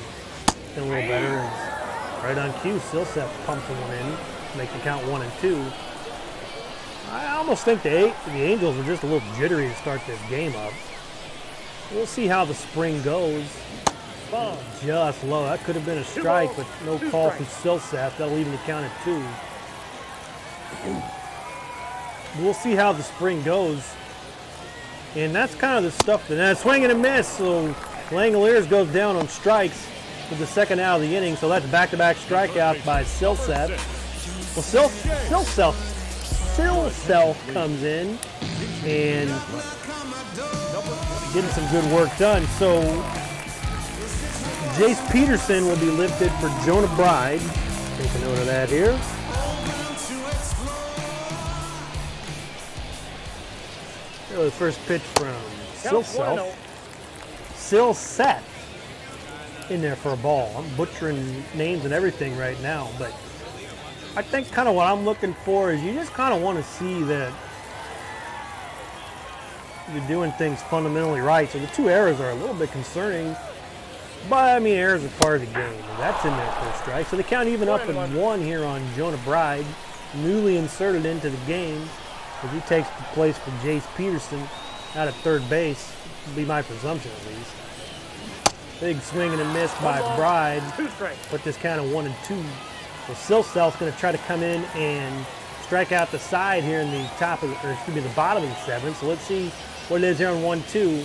been a little better, and right on cue, Silseth pumped one in to make the count 1 and 2. I almost think the Angels were just a little jittery to start this game up. We'll see how the spring goes. Just low. That could have been a strike, but no call from Silseth. That'll even the count at 2. We'll see how the spring goes. And that's kind of the stuff that swing and a miss. So Langoliers goes down on strikes with the 2nd out of the inning. So that's back-to-back strikeouts by Silseth. Well, Silself comes in and getting some good work done. So Jace Peterson will be lifted for Jonah Bride. Take a note of that here. So the first pitch from Silself. Silseth in there for a ball. I'm butchering names and everything right now, but I think kind of what I'm looking for is you just kind of want to see that you're doing things fundamentally right. So the 2 errors are a little bit concerning, but I mean, errors are part of the game, and that's in there for a strike. So they count even up at 1 here on Jonah Bride, newly inserted into the game, as he takes the place for Jace Peterson out at third base. Would be my presumption at least. Big swing and a miss by Bride. 2 strikes. Put this count of 1-2. So Silself's going to try to come in and strike out the side here in the top of, the bottom of the 7th. So let's see what it is here on 1-2.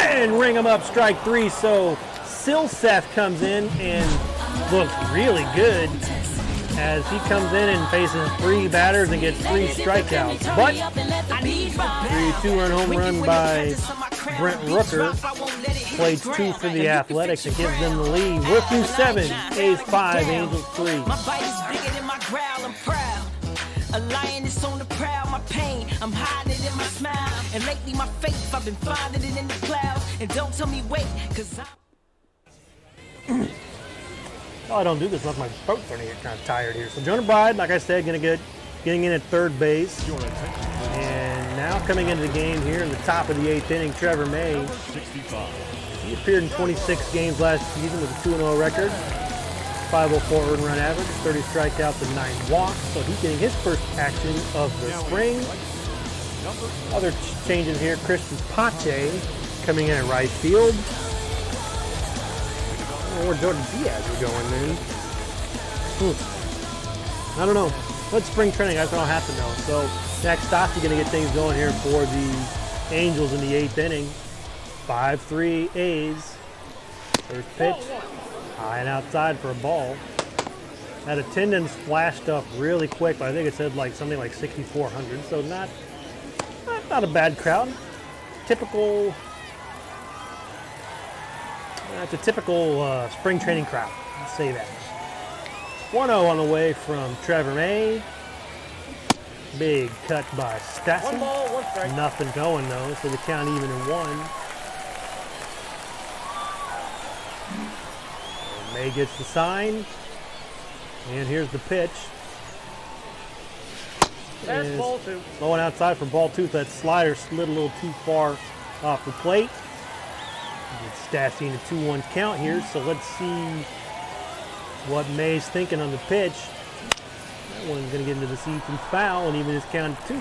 And ring him up, strike 3. So Silseth comes in and looks really good as he comes in and faces 3 batters and gets 3 strikeouts. But 3-2 home run by Brent Rooker plays 2 for the Athletics and gives them the lead. We're through 7, A's 5, Angels 3. My bite is bigger than my growl, I'm proud. A lioness on the prowl, my pain, I'm hiding it in my smile. And lately my faith, I've been finding it in the clouds. And don't tell me wait, cause I'm... Oh, I don't do this unless my throat's starting to get kind of tired here. So Jonah Bride, like I said, getting in at third base. And now coming into the game here in the top of the 8th inning, Trevor May. 65. He appeared in 26 games last season with a 2-0 record, 504 earned run average, 30 strikeouts and 9 walks. So he's getting his first action of the spring. Other changes here, Christian Pache coming in at right field. Or Jordan Diaz are going in. I don't know. What's spring training? I don't have to know. So Zach Stosky going to get things going here for the Angels in the 8th inning. 5-3 A's. First pitch. High and outside for a ball. That attendance flashed up really quick, but I think it said like something like 6,400. So not a bad crowd. Typical. It's a typical spring training crowd. Let's say that. 1-0 on the way from Trevor May. Big cut by Stassi. 1 ball, 1 strike. Nothing going though, so the count even at 1. And May gets the sign. And here's the pitch. That's Is ball 2. going outside for ball 2. That slider slid a little too far off the plate. It's Stassi in a 2-1 count here, so let's see what May's thinking on the pitch. That one's going to get into the seats and foul, and even his count 2.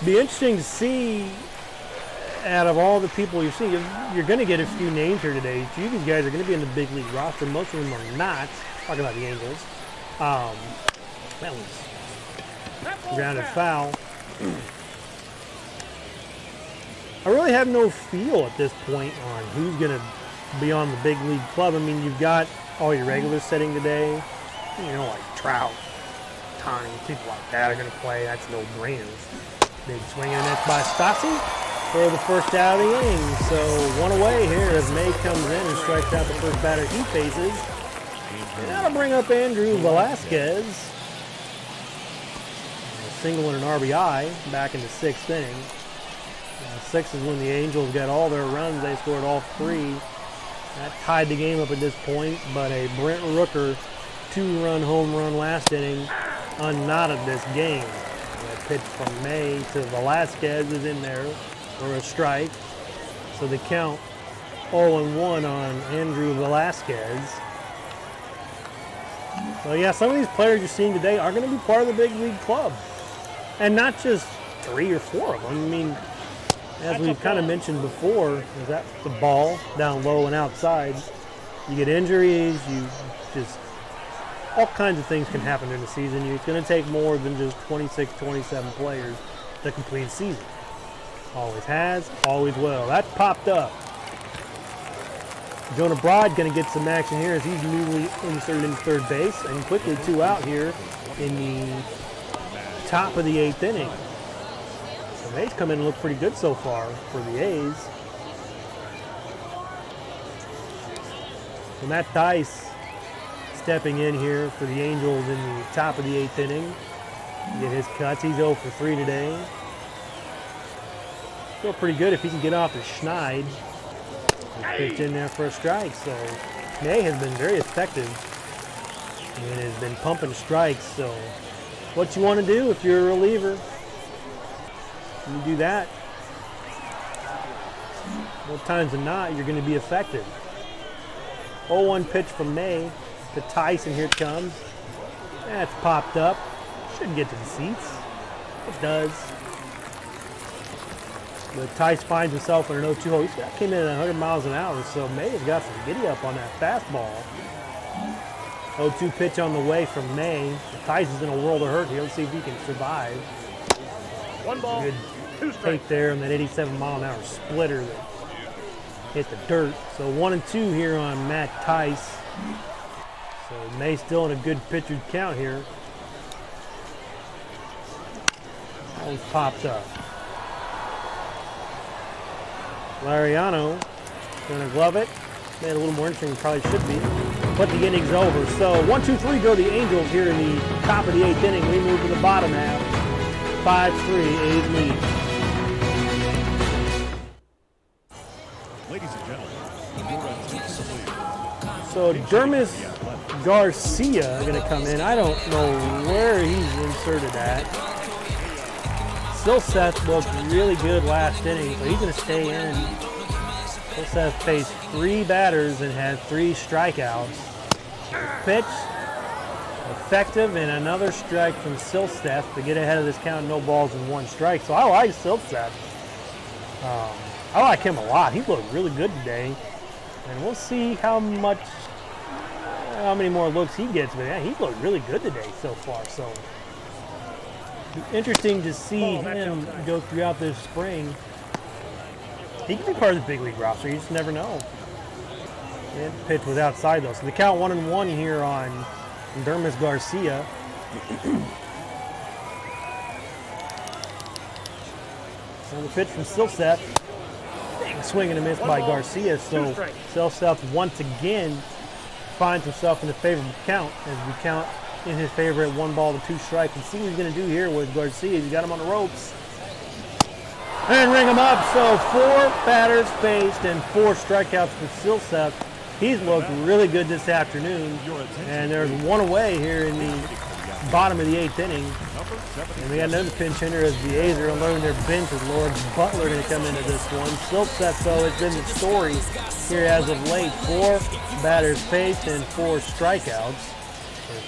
Be interesting to see, out of all the people you're seeing, you're going to get a few names here today. A few of these guys are going to be in the big league roster. Most of them are not. Talking about the Angels. That was grounded foul. I really have no feel at this point on who's going to be on the big league club. I mean, you've got all your regulars sitting today. You know, like Trout, Tani, people like that are going to play. That's no brainers. Big swing and a miss by Stassi for the first out of the inning. So 1 away here as May comes in and strikes out the first batter he faces. And that'll bring up Andrew Velasquez. A single and an RBI back in the 6th inning. 6 is when the Angels got all their runs. They scored all 3. That tied the game up at this point, but a Brent Rooker 2-run home run last inning unknotted this game. That pitch from May to Velasquez is in there for a strike. So the count 0-1 on Andrew Velasquez. So yeah, some of these players you're seeing today are going to be part of the big league club. And not just 3 or 4 of them. I mean, as we've kind of mentioned before, is that the ball down low and outside. You get injuries, you just, all kinds of things can happen during the season. It's going to take more than just 26, 27 players to complete a season. Always has, always will. That popped up. Jonah Broad going to get some action here as he's newly inserted into third base, and quickly 2 out here in the top of the 8th inning. So May's come in and look pretty good so far for the A's. So Matt Thaiss stepping in here for the Angels in the top of the 8th inning. Get his cuts. He's 0 for 3 today. Feel pretty good if he can get off the Schneid. Pitch in there for a strike. So May has been very effective and has been pumping strikes. So what you want to do if you're a reliever, you do that. More times than not, you're going to be effective. 0-1 pitch from May to Tyson. Here it comes. That's popped up. Shouldn't get to the seats. It does. But Tice finds himself in an 0-2 hole. He came in at 100 miles an hour, so May has got some giddy up on that fastball. 0-2 pitch on the way from May. Tice is in a world of hurt here. Let's see if he can survive. 1 ball, Good 2 strikes. take there on that 87 mile an hour splitter that hit the dirt. So 1-2 here on Matt Tice. So May still in a good pitcher count here. That one's popped up. Lariano going to glove it. Made it a little more interesting than it probably should be. But the inning's over. So 1-2-3 go the Angels here in the top of the 8th inning. We move to the bottom half. 5-3 A's lead. Ladies and gentlemen, your attention please. So Dermis Garcia going to come in. I don't know where he's inserted at. Silseth looked really good last inning, so he's going to stay in. Silseth faced 3 batters and had 3 strikeouts. Pitch, effective, and another strike from Silseth to get ahead of this count. No balls and 1 strike. So I like Silseth. I like him a lot. He looked really good today, and we'll see how many more looks he gets. But yeah, he looked really good today so far. So. Interesting to see him go throughout this spring. He could be part of the big league roster. You just never know. And pitch was outside though. So the count 1-1 here on Dermis Garcia. And the pitch from Silseth. Big swing and a miss by Garcia. So Silseth once again finds himself in a favorable count as we count in his favor at 1 ball to 2 strikes. And see what he's going to do here with Garcia. He's got him on the ropes. And ring him up. So 4 batters faced and 4 strikeouts for Silseth. He's looked really good this afternoon. And there's 1 away here in the bottom of the 8th inning. And we got another pinch hitter as the A's are unloading their bench with Lawrence Butler going to come into this one. Silseth, though, has been the story here as of late. 4 batters faced and 4 strikeouts.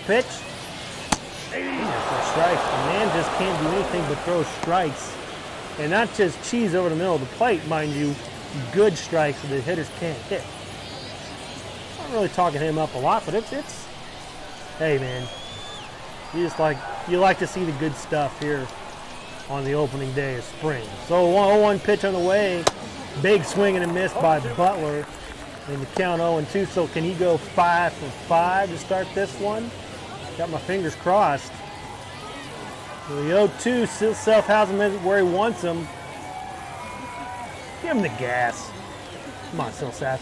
Pitch. For strikes. The man just can't do anything but throw strikes. And not just cheese over the middle of the plate, mind you, good strikes that the hitters can't hit. I'm not really talking him up a lot, but it's hey man, you like to see the good stuff here on the opening day of spring. So 1-0-1 pitch on the way. Big swing and a miss by Butler. And the count 0-2, so can he go 5 for 5 to start this one? Got my fingers crossed. So the 0-2, Silseth has him where he wants him. Give him the gas. Come on, Silseth.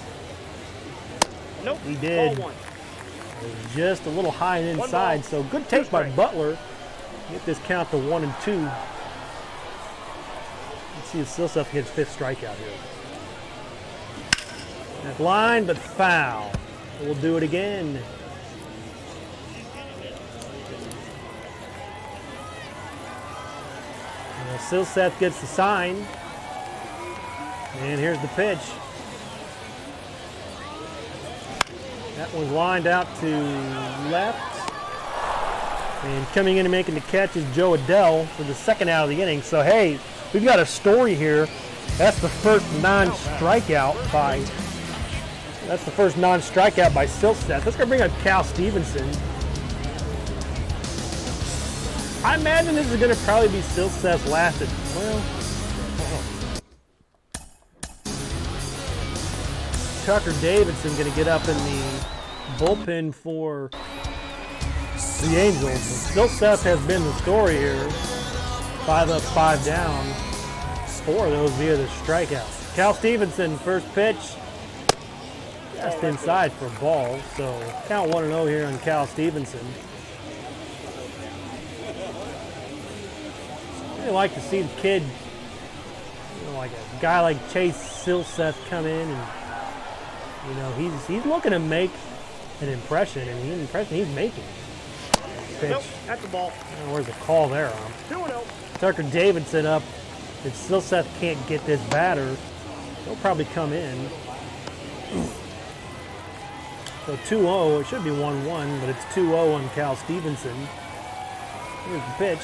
Nope. He did. Ball 1. It was just a little high and inside, so good take by Butler. Get this count to 1-2. Let's see if Silseth gets 5th strikeout here. That line, but foul. We'll do it again. Well, Silseth gets the sign. And here's the pitch. That one's lined out to left. And coming in and making the catch is Joe Adell for the 2nd out of the inning. So, hey, we've got a story here. That's the first non-strikeout by Silseth. That's going to bring up Cal Stevenson. I imagine this is going to probably be Silseth's last. Tucker Davidson going to get up in the bullpen for the Angels. Still Seth has been the story here. 5 up, 5 down. 4 of those via the strikeouts. Cal Stevenson, first pitch. Just inside for a ball. So count 1-0 here on Cal Stevenson. Really like to see the kid, like a guy like Chase Silseth come in, and he's looking to make an impression, and the impression he's making. Pitch. Nope, that's the ball. Where's the call there on? 2-0. Tucker Davidson up. If Silseth can't get this batter, he'll probably come in. So 2-0, it should be 1-1, but it's 2-0 on Cal Stevenson. Here's the pitch.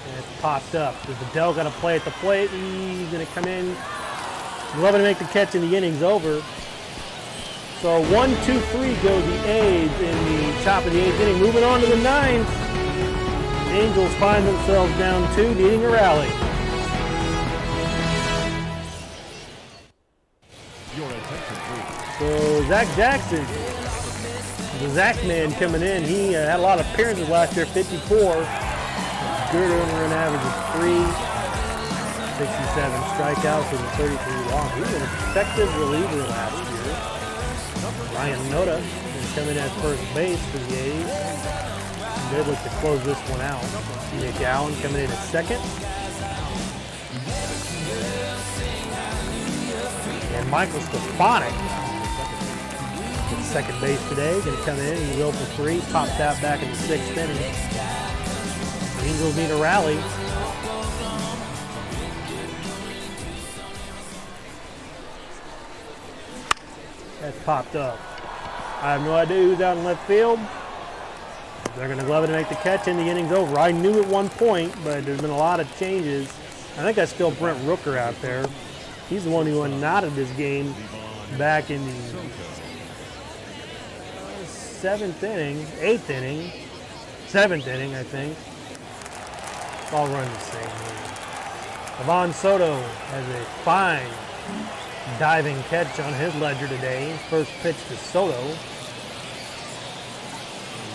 And it's popped up. Does Adell got to play at the plate? He's going to come in. Loving to make the catch, and the inning's over. So 1-2-3 go the A's in the top of the 8th inning. Moving on to the 9th. The Angels find themselves down 2, needing a rally. So Zach Jackson, the Zach man coming in. He had a lot of appearances last year, 54. Good earned average of 3, 67 strikeouts and 33 walks. He was an effective reliever last year. Ryan Noda is coming at first base for the A's. They look to close this one out. Nick Allen coming in at second. And Michael Stefanik at second base today. Going to come in. He will for 3. Popped out back in the 6th inning. The Angels need a rally. That's popped up. I have no idea who's out in left field. They're going to glove it to make the catch, and the inning's over. I knew at one point, but there's been a lot of changes. I think that's still Brent Rooker out there. He's the one who unknotted this game back in the 7th inning, 8th inning, 7th inning, I think. All run the same way. Ivan Soto has a fine diving catch on his ledger today. First pitch to Soto. And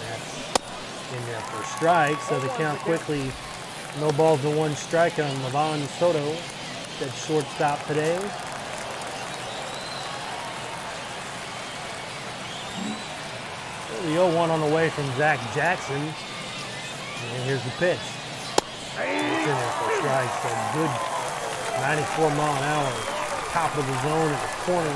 that's in there for a strike, so the count quickly, no balls to 1 strike on Ivan Soto. That shortstop today. The 0-1 on the way from Zach Jackson. And here's the pitch. It's in there for a strike, so good 94 mile an hour. Top of the zone at the corner.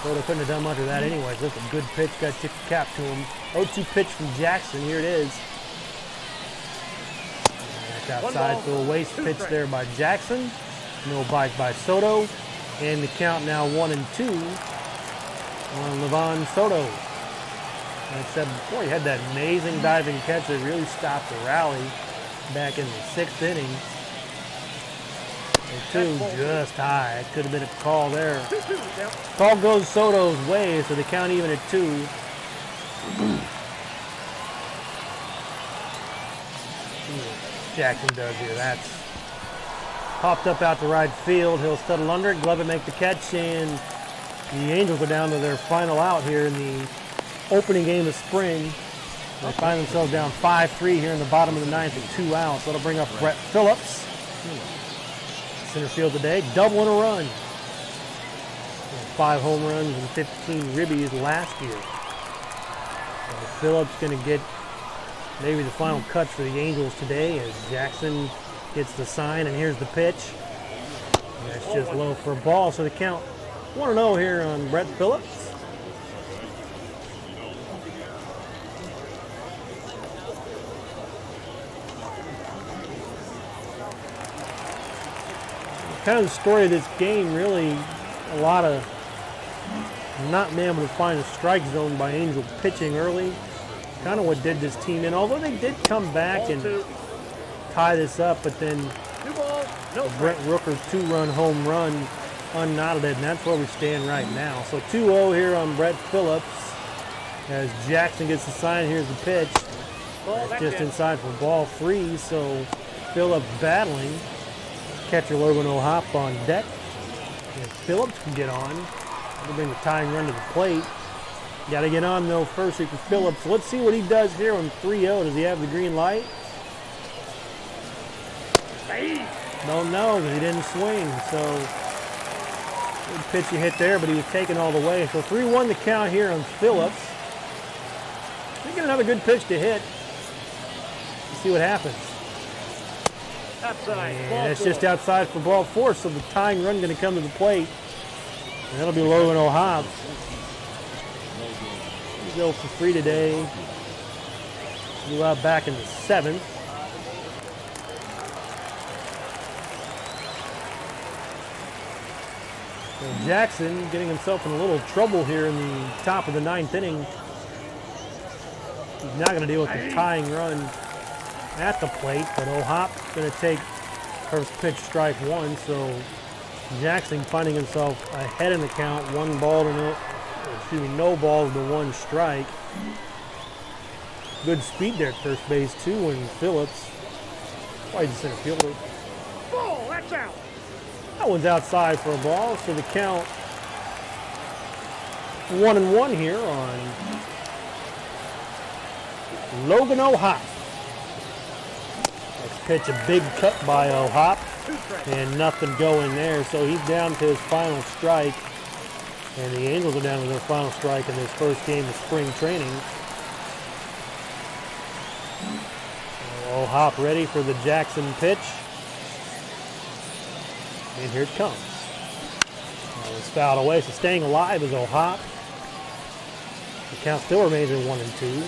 Soto couldn't have done much of that anyway. Just a good pitch, got to tip the cap to him. 0-2 pitch from Jackson, here it is. And that's outside for a waste pitch there by Jackson. No bite by Soto. And the count now 1-2 on Ivan Soto. Like I said before, he had that amazing diving catch that really stopped the rally back in the 6th inning. And 2 just high. It could have been a call there. Call goes Soto's way, so the count even at 2. Jackson does here. That's popped up out to right field. He'll settle under it, glove it, make the catch, and the Angels are down to their final out here in the opening game of spring. They find themselves down 5-3 here in the bottom of the 9th with 2 outs. That'll bring up Brett Phillips. Center field today, double in a run. 5 home runs and 15 ribbies last year. Phillips going to get maybe the final cuts for the Angels today as Jackson gets the sign, and here's the pitch. And that's just low for a ball, so the count 1-0 here on Brett Phillips. Kind of the story of this game, really a lot of not being able to find a strike zone by Angel pitching early. Kind of what did this team in, although they did come back and tie this up, but then Brent Rooker's 2-run home run unknotted it, and that's where we stand right now. So 2-0 here on Brett Phillips as Jackson gets the sign. Here's the pitch. It's just inside for ball 3, so Phillips battling. Catcher Logan O'Hop on deck. If Phillips can get on, he'll bring the tying run to the plate. Got to get on though first for Phillips. Let's see what he does here on 3-0. Does he have the green light? Don't know because he didn't swing. So good pitch he hit there, but he was taken all the way. So 3-1 the count here on Phillips. We get another good pitch to hit. Let's see what happens. Outside. And it's just outside for ball 4, so the tying run going to come to the plate. And that'll be Logan O'Hop. He'll go for 3 today. He'll out back in the 7th. So Jackson getting himself in a little trouble here in the top of the 9th inning. He's not going to deal with the tying run at the plate, but O'Hop's going to take first pitch strike 1, so Jackson finding himself ahead in the count, no balls to 1 strike. Good speed there at first base too when Phillips, why did you center fielder? Ball, that's out. That one's outside for a ball, so the count 1-1 here on Logan O'Hop. Next pitch, a big cut by O'Hop, and nothing going there. So he's down to his final strike, and the Angels are down to their final strike in this first game of spring training. So O'Hop ready for the Jackson pitch, and here it comes. It's fouled away, so staying alive is O'Hop. The count still remains at 1-2.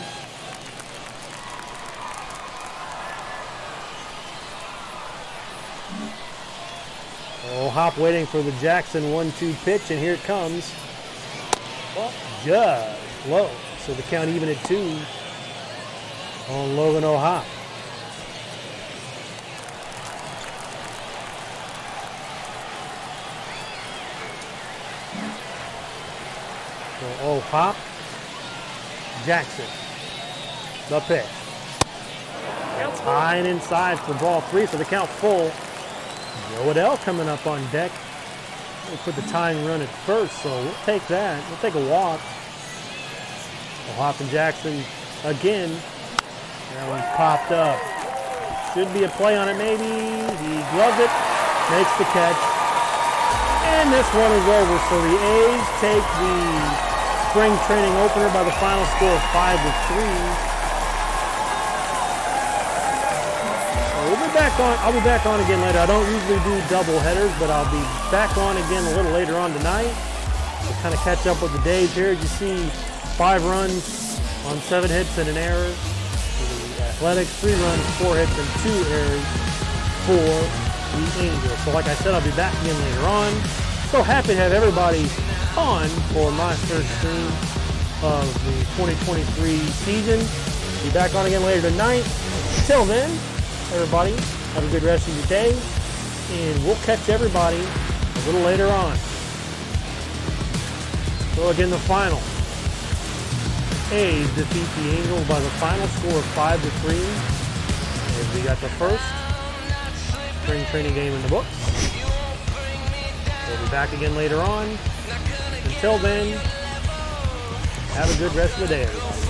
O'Hop waiting for the Jackson 1-2 pitch, and here it comes. Just low. So the count even at 2 on Logan O'Hop. So O'Hop, Jackson, the pitch. Tying inside for ball 3, so the count full. Joe Adell coming up on deck. We'll put the tying run at first, so we'll take that. We'll take a walk. O'Hop and Jackson again. That one's popped up. Should be a play on it maybe. He gloves it, makes the catch. And this one is over. So the A's take the spring training opener by the final score of 5-3. I'll be back on again later. I don't usually do double headers, but I'll be back on again a little later on tonight. We'll kind of catch up with the days here. You see 5 runs on 7 hits and an error for the Athletics, 3 runs, 4 hits, and 2 errors for the Angels. So like I said, I'll be back again later on. So happy to have everybody on for my first stream of the 2023 season. Be back on again later tonight. Until then, everybody, have a good rest of your day, and we'll catch everybody a little later on. So again, the final. A's defeat the Angels by the final score of 5-3. As we got the first spring training game in the books. We'll be back again later on. Until then, have a good rest of the day, everybody.